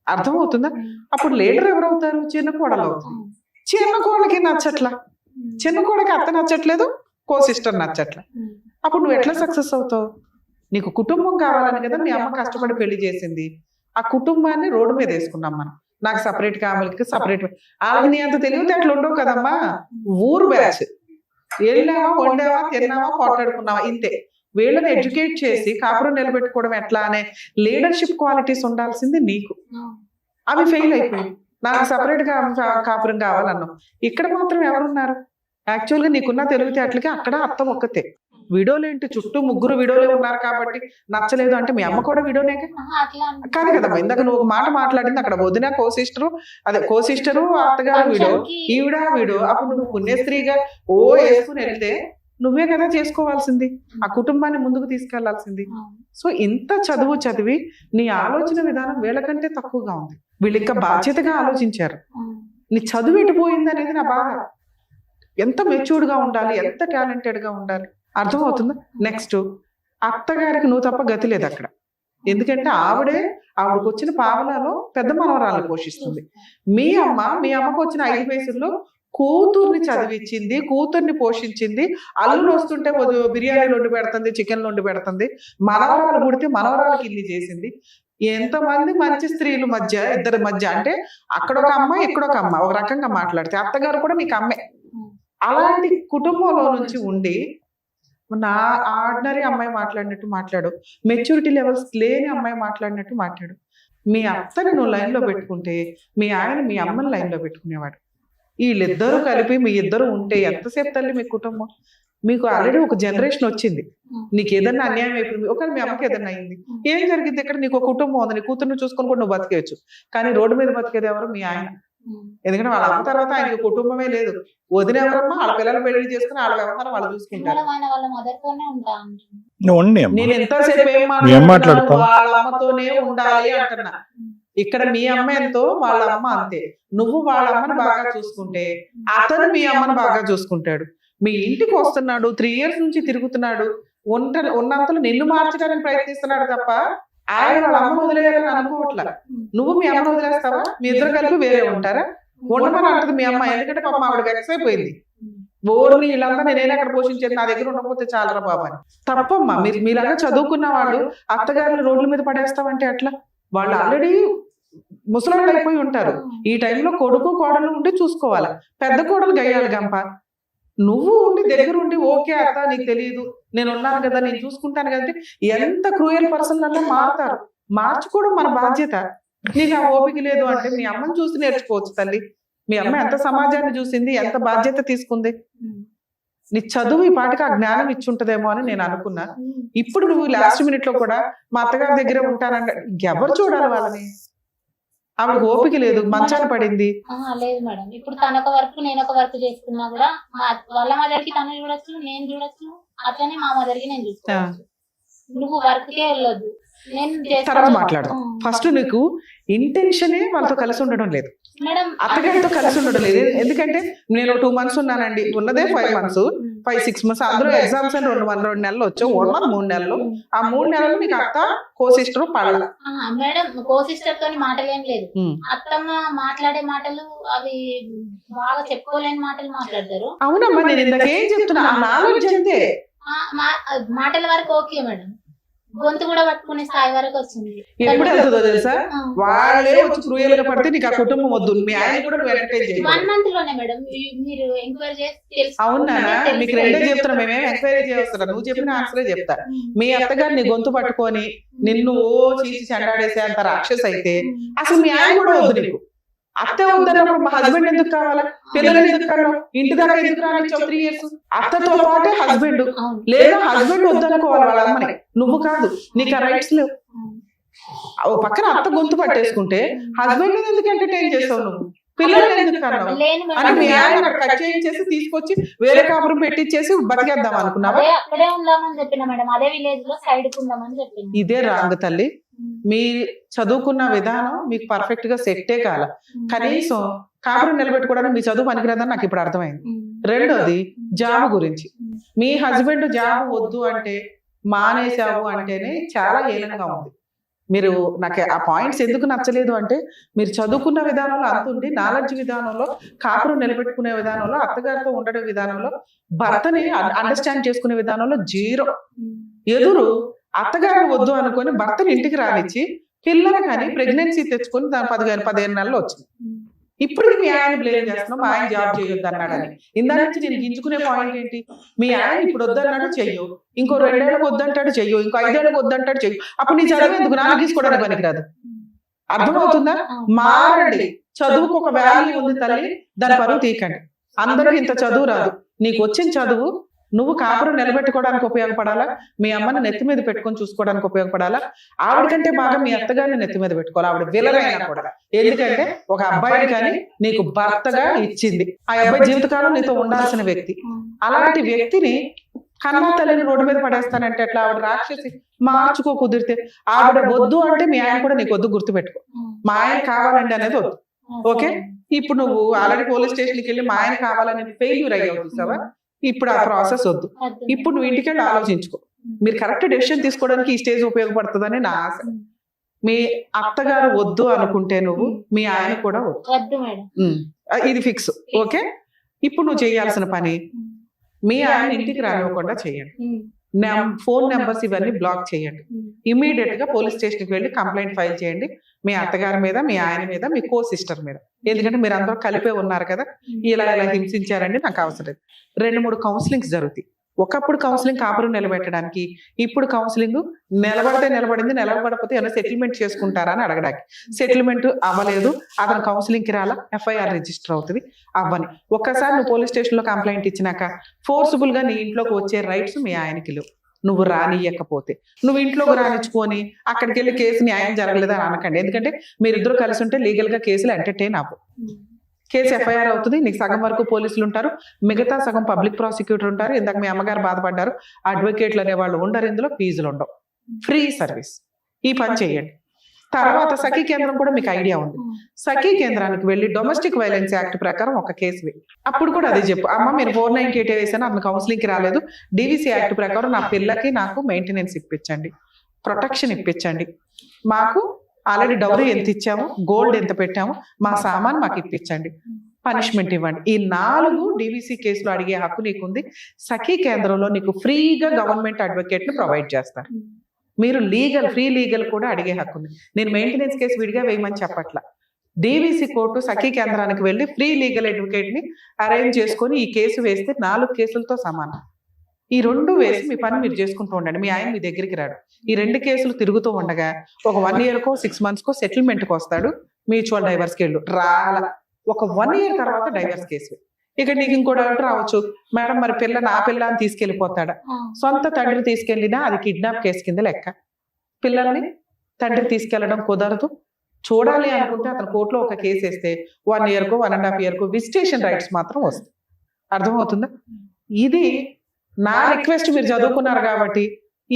అర్థమవుతుందా? అప్పుడు లీడర్ ఎవరవుతారు? చిన్న కోడలు అవుతుంది. చిన్న కోడలకి నచ్చట్ల, చిన్న కోడకి అత్త నచ్చట్లేదు, కో సిస్టర్ నచ్చట్ల. అప్పుడు నువ్వు ఎట్లా సక్సెస్ అవుతావు? నీకు కుటుంబం కావాలని కదా మీ అమ్మ కష్టపడి పెళ్లి చేసింది. ఆ కుటుంబాన్ని రోడ్డు మీద వేసుకున్నాం మనం. నాకు సపరేట్ కావాలికి సపరేట్. వాళ్ళకి నీ అంత తెలివితే అట్లా ఉండవు కదమ్మా. ఊరు బ్యాచ్, వెళ్ళావా, వండావా, తిన్నావా, పోట్లాడుకున్నావా, ఇంతే. వీళ్ళని ఎడ్యుకేట్ చేసి కాపురం నిలబెట్టుకోవడం ఎట్లా అనే లీడర్షిప్ క్వాలిటీస్ ఉండాల్సింది నీకు. అవి ఫెయిల్ అయిపోయి నాకు సపరేట్ గా కాపురం కావాలన్నావు. ఇక్కడ మాత్రం ఎవరున్నారు? యాక్చువల్గా నీకున్న తెలివితేటలకి అక్కడ అర్థం ఒక్కతే. విడోలేంటి, చుట్టూ 3 విడోలే ఉన్నారు కాబట్టి నచ్చలేదు అంటే మీ అమ్మ కూడా విడోనే కాదు కదమ్మా. ఇందాక నువ్వు ఒక మాట మాట్లాడింది, అక్కడ వదిన కో సిస్టరు అత్తగారు విడో, ఈవిడ విడో. అప్పుడు నువ్వు పుణ్యస్త్రీగా వేసుకుని వెళ్తే నువ్వే కదా చేసుకోవాల్సింది, ఆ కుటుంబాన్ని ముందుకు తీసుకెళ్లాల్సింది. సో ఇంత చదువు చదివి నీ ఆలోచన విధానం వీళ్ళకంటే తక్కువగా ఉంది. వీళ్ళు ఇంకా బాధ్యతగా ఆలోచించారు. నీ చదువు ఎటుపోయింది అనేది నా బాధ. ఎంత మెచ్యూర్డ్ గా ఉండాలి, ఎంత టాలెంటెడ్ గా ఉండాలి, అర్థమవుతుందా? నెక్స్ట్ అత్తగారికి నువ్వు తప్ప గతి లేదు అక్కడ. ఎందుకంటే ఆవిడకి వచ్చిన పావలాలో పెద్ద మనవరాలను పోషిస్తుంది. మీ అమ్మకు వచ్చిన 5 పైసల్లో కూతుర్ని చదివించింది, కూతుర్ని పోషించింది. అల్లుడు వస్తుంటే బిర్యానీలు వండి పెడుతుంది, చికెన్లు వండి పెడుతుంది. మనవరాలు పుడితే మనవరాలకి ఇల్లు చేసింది. ఎంతమంది మంచి స్త్రీల మధ్య, ఇద్దరి మధ్య, అంటే అక్కడ ఒక అమ్మ ఇక్కడ ఒక అమ్మ, ఒక రకంగా మాట్లాడితే అత్తగారు కూడా నీకు అమ్మే. అలాంటి కుటుంబంలో నుంచి ఉండి నా ఆర్డినరీ అమ్మాయి మాట్లాడినట్టు మాట్లాడు, మెచ్యూరిటీ లెవెల్స్ లేని అమ్మాయి మాట్లాడినట్టు మాట్లాడు. మీ అత్తని నువ్వు లైన్లో పెట్టుకుంటే మీ ఆయన మీ అమ్మని లైన్లో పెట్టుకునేవాడు. వీళ్ళిద్దరూ కలిపి మీ ఇద్దరు ఉంటే ఎంతసేపు తల్లి మీ కుటుంబం? మీకు ఆల్రెడీ ఒక జనరేషన్ వచ్చింది. నీకు ఏదన్నా అన్యాయం అయిపోయింది, ఒకవేళ మీ అమ్మకి ఏదన్నా అయింది, ఏం జరిగింది? ఇక్కడ నీకు ఒక కుటుంబం ఉంది, నీ కూతుర్ని చూసుకొని కూడా నువ్వు బతికేయచ్చు. కానీ రోడ్డు మీద బతికేది ఎవరు? మీ ఆయన. ఎందుకంటే వాళ్ళ అమ్మ తర్వాత ఆయనకి కుటుంబమే లేదు. వదిన ఎవరమ్మా? వాళ్ళ పిల్లలు పెళ్లి చేసుకుని వాళ్ళ వ్యవహారం వాళ్ళు చూసుకుంటారు. నేను ఎంతసేపు ఏం మాట్లాడుతున్నా? వాళ్ళ అమ్మతోనే ఉండాలి అంటున్నా. ఇక్కడ మీ అమ్మ ఎంతో వాళ్ళ అమ్మ అంతే. నువ్వు వాళ్ళ అమ్మని బాగా చూసుకుంటే అతను మీ అమ్మని బాగా చూసుకుంటాడు. మీ ఇంటికి వస్తున్నాడు, 3 years నుంచి తిరుగుతున్నాడు, ఉన్నంతలో నిన్ను మార్చడానికి ప్రయత్నిస్తున్నాడు తప్ప ఆయన వాళ్ళ అమ్మను వదిలేయాలని అనుకోవట్లా. నువ్వు మీ అమ్మను వదిలేస్తావా? మీ ఇద్దరు కలిపి వేరే ఉంటారా? ఉండమని అంటది మీ అమ్మ. ఎందుకంటే పాప ఆవిడ వెక్స్ అయిపోయింది. ఓర్ని వీళ్ళంతా నేనే అక్కడ పోషించేది, నా దగ్గర ఉండకపోతే చాలరా బాబా అని. తప్పమ్మా. మీలాగా చదువుకున్న వాళ్ళు అత్తగారిని రోడ్ల మీద పడేస్తామంటే అట్లా. వాళ్ళు ఆల్రెడీ ముసలాళ్ళు అయిపోయి ఉంటారు. ఈ టైంలో కొడుకు కోడలు ఉండి చూసుకోవాలి. పెద్ద కోడలు గయ్యాలి గంప. నువ్వు ఉండి దగ్గర ఉండి ఓకే అత్త నీకు తెలియదు, నేను ఉన్నాను కదా, నేను చూసుకుంటాను కదా. ఎంత క్రూయల్ పర్సన్ అలా మారుతారు. మార్చుకోవడం మన బాధ్యత. నీకు ఆ ఓపిక లేదు అంటే మీ అమ్మని చూసి నేర్చుకోవచ్చు తల్లి. మీ అమ్మ ఎంత సమాజాన్ని చూసింది, ఎంత బాధ్యత తీసుకుంది. నీ చదువు ఈ పాటికి ఆ జ్ఞానం ఇచ్చుంటదేమో అని నేను అనుకున్నా. ఇప్పుడు నువ్వు లాస్ట్ మినిట్ లో కూడా మా అత్తగారి దగ్గర ఉంటానంటే ఎవరు చూడాలి వాళ్ళని? ఆవిడ ఓపిక లేదు, మంచాన పడింది. లేదు మేడం, ఇప్పుడు తనొక వర్క్ నేను ఒక వర్క్ చేసుకున్నా కూడా వాళ్ళ మదర్కి తను చూడొచ్చు, నేను చూడొచ్చు, అట్లనే మా మదర్కి నేను చూసుకోవచ్చు. నువ్వు వర్క్ కే వెళ్ళొద్దు, నేను తర్వాత మాట్లాడదాం. ఫస్ట్ నీకు ఇంటెన్షనే వాళ్ళతో కలిసి ఉండడం లేదు, అత్తగారితో కలిసి ఉండడం లేదు. ఎందుకంటే నేను 2 months ఉన్నానండి, ఉన్నదే 5 months, 5-6 months. అందులో ఎగ్జామ్స్ అని 2 నెలలు వచ్చావు, ఉన్నది 3 నెలలు. ఆ 3 నెలలు నీకు అత్త కో సిస్టర్ పడాల. మేడం కో సిస్టర్ తోని మాటలేం లేదు. అత్తమ్మ మాట్లాడే మాటలు అవి బాగా చెప్పుకోలేని మాటలు మాట్లాడతారు. అవునమ్మా, నేను ఇందాకేం చెప్తున్నా, ఆ నాలెడ్జ్ అంతే. మాటల వరకు ఓకే మేడం, గొంతు కూడా పట్టుకునే స్థాయి వరకు వచ్చింది. ఎప్పుడు వెళ్తుందో తెలుసా? వాళ్ళే వచ్చి క్రూయల్ గా పడితే నీకు ఆ కుటుంబం వద్దు. మీ ఆయన కూడా నువ్వు ఎంకరేజ్ చేయాలి. 1 month లోనే మేడం మీరు ఎంక్వైరీ చేసి. అవునా? మీకు రెండే చెప్తున్నా, మేమేం ఎంక్వైరీ చేస్తున్నా, నువ్వు చెప్పిన ఆన్సరే చెప్తా. మీ అత్తగారు నీ గొంతు పట్టుకొని నిన్ను చీచి చెండాడేసే అంత రాక్షస్ అయితే అసలు మీ ఆయన కూడా వద్దు నీకు. అత్త వద్దన్నప్పుడు మా హస్బెండ్ ఎందుకు కావాలా? పిల్లలు ఎందుకు కన్నావు? ఇంటి దాకా ఎందుకు రానిచ్చావు 3 years? అత్తతో పాటే హస్బెండ్, లేదా హస్బెండ్ వద్దనుకోవాలి వాళ్ళ అమ్మని, నువ్వు కాదు. నీకు ఆ రైట్స్ లేవు. ఓ పక్కన అత్త గొంతు పట్టేసుకుంటే హస్బెండ్ ఎందుకు ఎంటర్టైన్ చేసావు నువ్వు? పిల్లలు ఎందుకు కన్నావు అని మీ ఆయన కట్ చేయించేసి తీసుకొచ్చి వేరే కాపురం పెట్టించేసి బతికేద్దాం అనుకున్నావా? అక్కడే ఉందామని చెప్పిన మేడం, అదే విలేజ్ లో సైడ్ కు ఉందామని చెప్పిన. ఇదే రాంగ్ తల్లి. మీ చదువుకున్న విధానం మీకు పర్ఫెక్ట్ గా సెట్టే కాల. కనీసం కాపురం నిలబెట్టుకోవడానికి మీ చదువు పనికిరాదని నాకు ఇప్పుడు అర్థమైంది. రెండోది జాబ్ గురించి. మీ హస్బెండ్ జాబ్ వద్దు అంటే మానేసావు అంటేనే చాలా హీనంగా ఉంది. మీరు నాకు ఆ పాయింట్స్ ఎందుకు నచ్చలేదు అంటే, మీరు చదువుకున్న విధానంలో అంతుంది, నాలెడ్జ్ విధానంలో, కాపురం నిలబెట్టుకునే విధానంలో, అత్తగారితో ఉండడం విధానంలో, భర్తని అండర్స్టాండ్ చేసుకునే విధానంలో 0. ఎదురు అత్తగారిని వద్దు అనుకొని భర్తని ఇంటికి రానిచ్చి పిల్లలు కానీ ప్రెగ్నెన్సీ తెచ్చుకొని దాని 15 నెలలు వచ్చింది. ఇప్పుడు మీ ఆయన బ్లేమ్ చేస్తున్నావు, మా ఆయన జాబ్ చేయొద్దు అన్నాడని. ఇందా నుంచి నేను గింజుకునే పాయింట్ ఏంటి? మీ ఆయన ఇప్పుడు వద్దన్నాడు చెయ్యు, ఇంకో 2 ఏళ్ళకి వద్దంటాడు చెయ్యు, ఇంకో 5 ఏళ్ళకి వద్దంటాడు చెయ్యు. అప్పుడు నీ చదువు ఎందుకు? నాన్న గీసుకోవడానికి పనికిరాదు. అర్థమవుతుందా? మారండి. చదువుకు ఒక వాల్యూ ఉంది తల్లి, దాని పరువు తీయకండి. అందరూ ఇంత చదువు రాదు. నీకు వచ్చిన చదువు నువ్వు కాపురం నిలబెట్టుకోవడానికి ఉపయోగపడాలా, మీ అమ్మని నెత్తి మీద పెట్టుకొని చూసుకోవడానికి ఉపయోగపడాలా. ఆవిడకంటే బాగా మీ అత్తగారిని నెత్తి మీద పెట్టుకోవాలి, ఆవిడ విలరైనా కూడా. ఎందుకంటే ఒక అబ్బాయిని కానీ నీకు భర్తగా ఇచ్చింది, ఆ అబ్బాయి జీవితకాలం నీతో ఉండాల్సిన వ్యక్తి. అలాంటి వ్యక్తిని కన్నా తల్లిని రోడ్డు మీద పడేస్తానంటే ఎట్లా? ఆవిడ రాక్షసి. మార్చుకో కుదిరితే. ఆవిడ వద్దు అంటే మీ ఆయన కూడా నీకు వద్దు, గుర్తుపెట్టుకో. మా ఆయన కావాలండి అనేది వద్దు. ఓకే, ఇప్పుడు నువ్వు ఆల్రెడీ పోలీస్ స్టేషన్కి వెళ్ళి మా ఆయన కావాలని ఫెయిల్యూర్ అయ్యావు చూసావా? ఇప్పుడు ఆ ప్రాసెస్ వద్దు. ఇప్పుడు నువ్వు ఇంటికి వెళ్ళి ఆలోచించుకో, మీరు కరెక్ట్ డెసిషన్ తీసుకోవడానికి ఈ స్టేజ్ ఉపయోగపడుతుందని నా ఆశ. మీ అత్తగారు వద్దు అనుకుంటే నువ్వు, మీ ఆయన కూడా వద్దు, ఇది ఫిక్స్. ఓకే, ఇప్పుడు నువ్వు చేయాల్సిన పని, మీ ఆయన ఇంటికి రానివ్వకుండా చేయండి. ఫోన్ నెంబర్స్ ఇవన్నీ బ్లాక్ చేయండి. ఇమీడియట్ గా పోలీస్ స్టేషన్కి వెళ్ళి కంప్లైంట్ ఫైల్ చేయండి, మీ అత్తగారి మీద, మీ ఆయన మీద, మీ కో సిస్టర్ మీద. ఎందుకంటే మీరు అందరూ కలిపే ఉన్నారు కదా, ఇలా హింసించారండి, నాకు అవసరం. 2-3 కౌన్సిలింగ్స్ జరుగుతాయి. ఒకప్పుడు కౌన్సిలింగ్ కాపురం నిలబెట్టడానికి, ఇప్పుడు కౌన్సిలింగ్ నిలబడితే నిలబడింది, నిలబడకపోతే ఏమైనా సెటిల్మెంట్ చేసుకుంటారా అని అడగడానికి. సెటిల్మెంట్ అవ్వలేదు, అతను కౌన్సిలింగ్ కి రాలా, FIR రిజిస్టర్ అవుతుంది. అవ్వని ఒక్కసారి నువ్వు పోలీస్ స్టేషన్ లో కంప్లైంట్ ఇచ్చినాక ఫోర్స్ఫుల్ గా నీ ఇంట్లోకి వచ్చే రైట్స్ మీ ఆయనకి లేవు. నువ్వు రానియకపోతే, నువ్వు ఇంట్లోకి రానిచ్చుకొని అక్కడికి వెళ్ళి కేసు న్యాయం జరగలేదని అనకండి. ఎందుకంటే మీరిద్దరు కలిసి ఉంటే లీగల్ గా కేసులు ఎంటర్టైన్ అవ్వు. కేసు FIR అవుతుంది, నీకు సగం వరకు పోలీసులు ఉంటారు, మిగతా సగం పబ్లిక్ ప్రాసిక్యూటర్ ఉంటారు. ఇందాక మీ అమ్మగారు బాధపడ్డారు, అడ్వకేట్లు అనే వాళ్ళు ఉండరు, ఇందులో ఫీజులు ఉండవు, ఫ్రీ సర్వీస్. ఈ పని చేయండి. తర్వాత సఖీ కేంద్రం కూడా మీకు ఐడియా ఉంది. సఖీ కేంద్రానికి వెళ్ళి డొమెస్టిక్ వైలెన్స్ యాక్ట్ ప్రకారం ఒక కేసు వేయి. అప్పుడు కూడా అదే చెప్పు, అమ్మ మీరు 498 వేసాను, అతను కౌన్సిలింగ్కి రాలేదు, డివిసి యాక్ట్ ప్రకారం నా పిల్లకి నాకు మెయింటెనెన్స్ ఇప్పించండి, ప్రొటెక్షన్ ఇప్పించండి, మాకు ఆల్రెడీ డౌరీ ఎంత ఇచ్చాము, గోల్డ్ ఎంత పెట్టాము, మా సామాన్ మాకు ఇప్పించండి, పనిష్మెంట్ ఇవ్వండి. ఈ 4 డివిసి కేసులు అడిగే హక్కు నీకుంది. సఖీ కేంద్రంలో నీకు ఫ్రీగా గవర్నమెంట్ అడ్వకేట్ ని ప్రొవైడ్ చేస్తారు. మీరు ఫ్రీ లీగల్ కూడా అడిగే హక్కు ఉంది. నేను మెయింటెనెన్స్ కేసు విడిగా వేయమని చెప్పట్లా. డివిసి కోర్టు సఖీ కేంద్రానికి వెళ్ళి ఫ్రీ లీగల్ అడ్వకేట్ ని అరేంజ్ చేసుకొని ఈ కేసు వేస్తే 4 కేసులతో సమానం. ఈ 2 వేసి మీ పని మీరు చేసుకుంటూ ఉండండి. మీ ఆయన మీ దగ్గరికి రాడు. ఈ 2 కేసులు తిరుగుతూ ఉండగా ఒక 1 year కో 6 months కో సెటిల్మెంట్కి వస్తాడు. మ్యూచువల్ డైవర్స్కి వెళ్ళు రాల ఒక 1 year తర్వాత డైవర్స్ కేసు. ఇక నీకు ఇంకో డౌట్ రావచ్చు, మేడం మరి నా పిల్లని తీసుకెళ్లిపోతాడా? సొంత తండ్రి తీసుకెళ్ళినా అది కిడ్నాప్ కేసు కింద లెక్క. పిల్లల్ని తండ్రి తీసుకెళ్లడం కుదరదు. చూడాలి అనుకుంటే అతను కోర్టులో ఒక కేసు వేస్తే 1 year కో 1.5 year కో విజిటేషన్ రైట్స్ మాత్రం వస్తాయి. అర్థమవుతుందా? ఇది నా రిక్వెస్ట్. మీరు చదువుకున్నారు కాబట్టి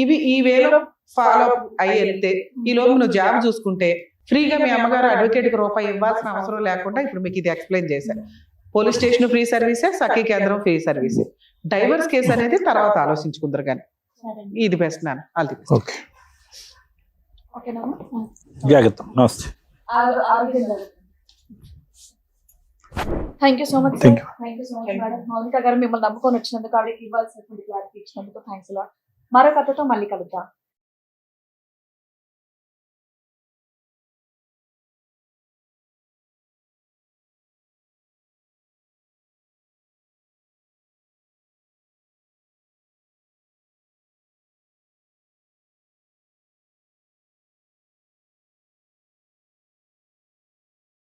ఇవి ఈ వేలో ఫాలో అయ్యి వెళ్తే ఈలోపు నువ్వు జాబ్ చూసుకుంటే ఫ్రీగా మీ అమ్మగారు అడ్వకేట్కి రూపాయి ఇవ్వాల్సిన అవసరం లేకుండా ఇప్పుడు మీకు ఇది ఎక్స్ప్లెయిన్ చేశారు. పోలీస్ స్టేషన్ ఫ్రీ సర్వీసే, సఖీ కేంద్రం ఫ్రీ సర్వీసే. డైవర్స్ కేసు అనేది తర్వాత ఆలోచించుకుందరు కానీ ఇది బెస్ట్ నాన్న. అది ఓకే, జాగ్రత్త. నమస్తే. Thank you so much. Thank you. Thank you so much madam. Mounika గారు మిమ్మల్ని నమ్ముకొని వచ్చినందుకు, ఆవిడకి ఇవ్వాల్సినటువంటి క్లారిటీ ఇచ్చినందుకు థ్యాంక్స్ లాట్. మరో కథతో మళ్ళీ కలుద్దాం.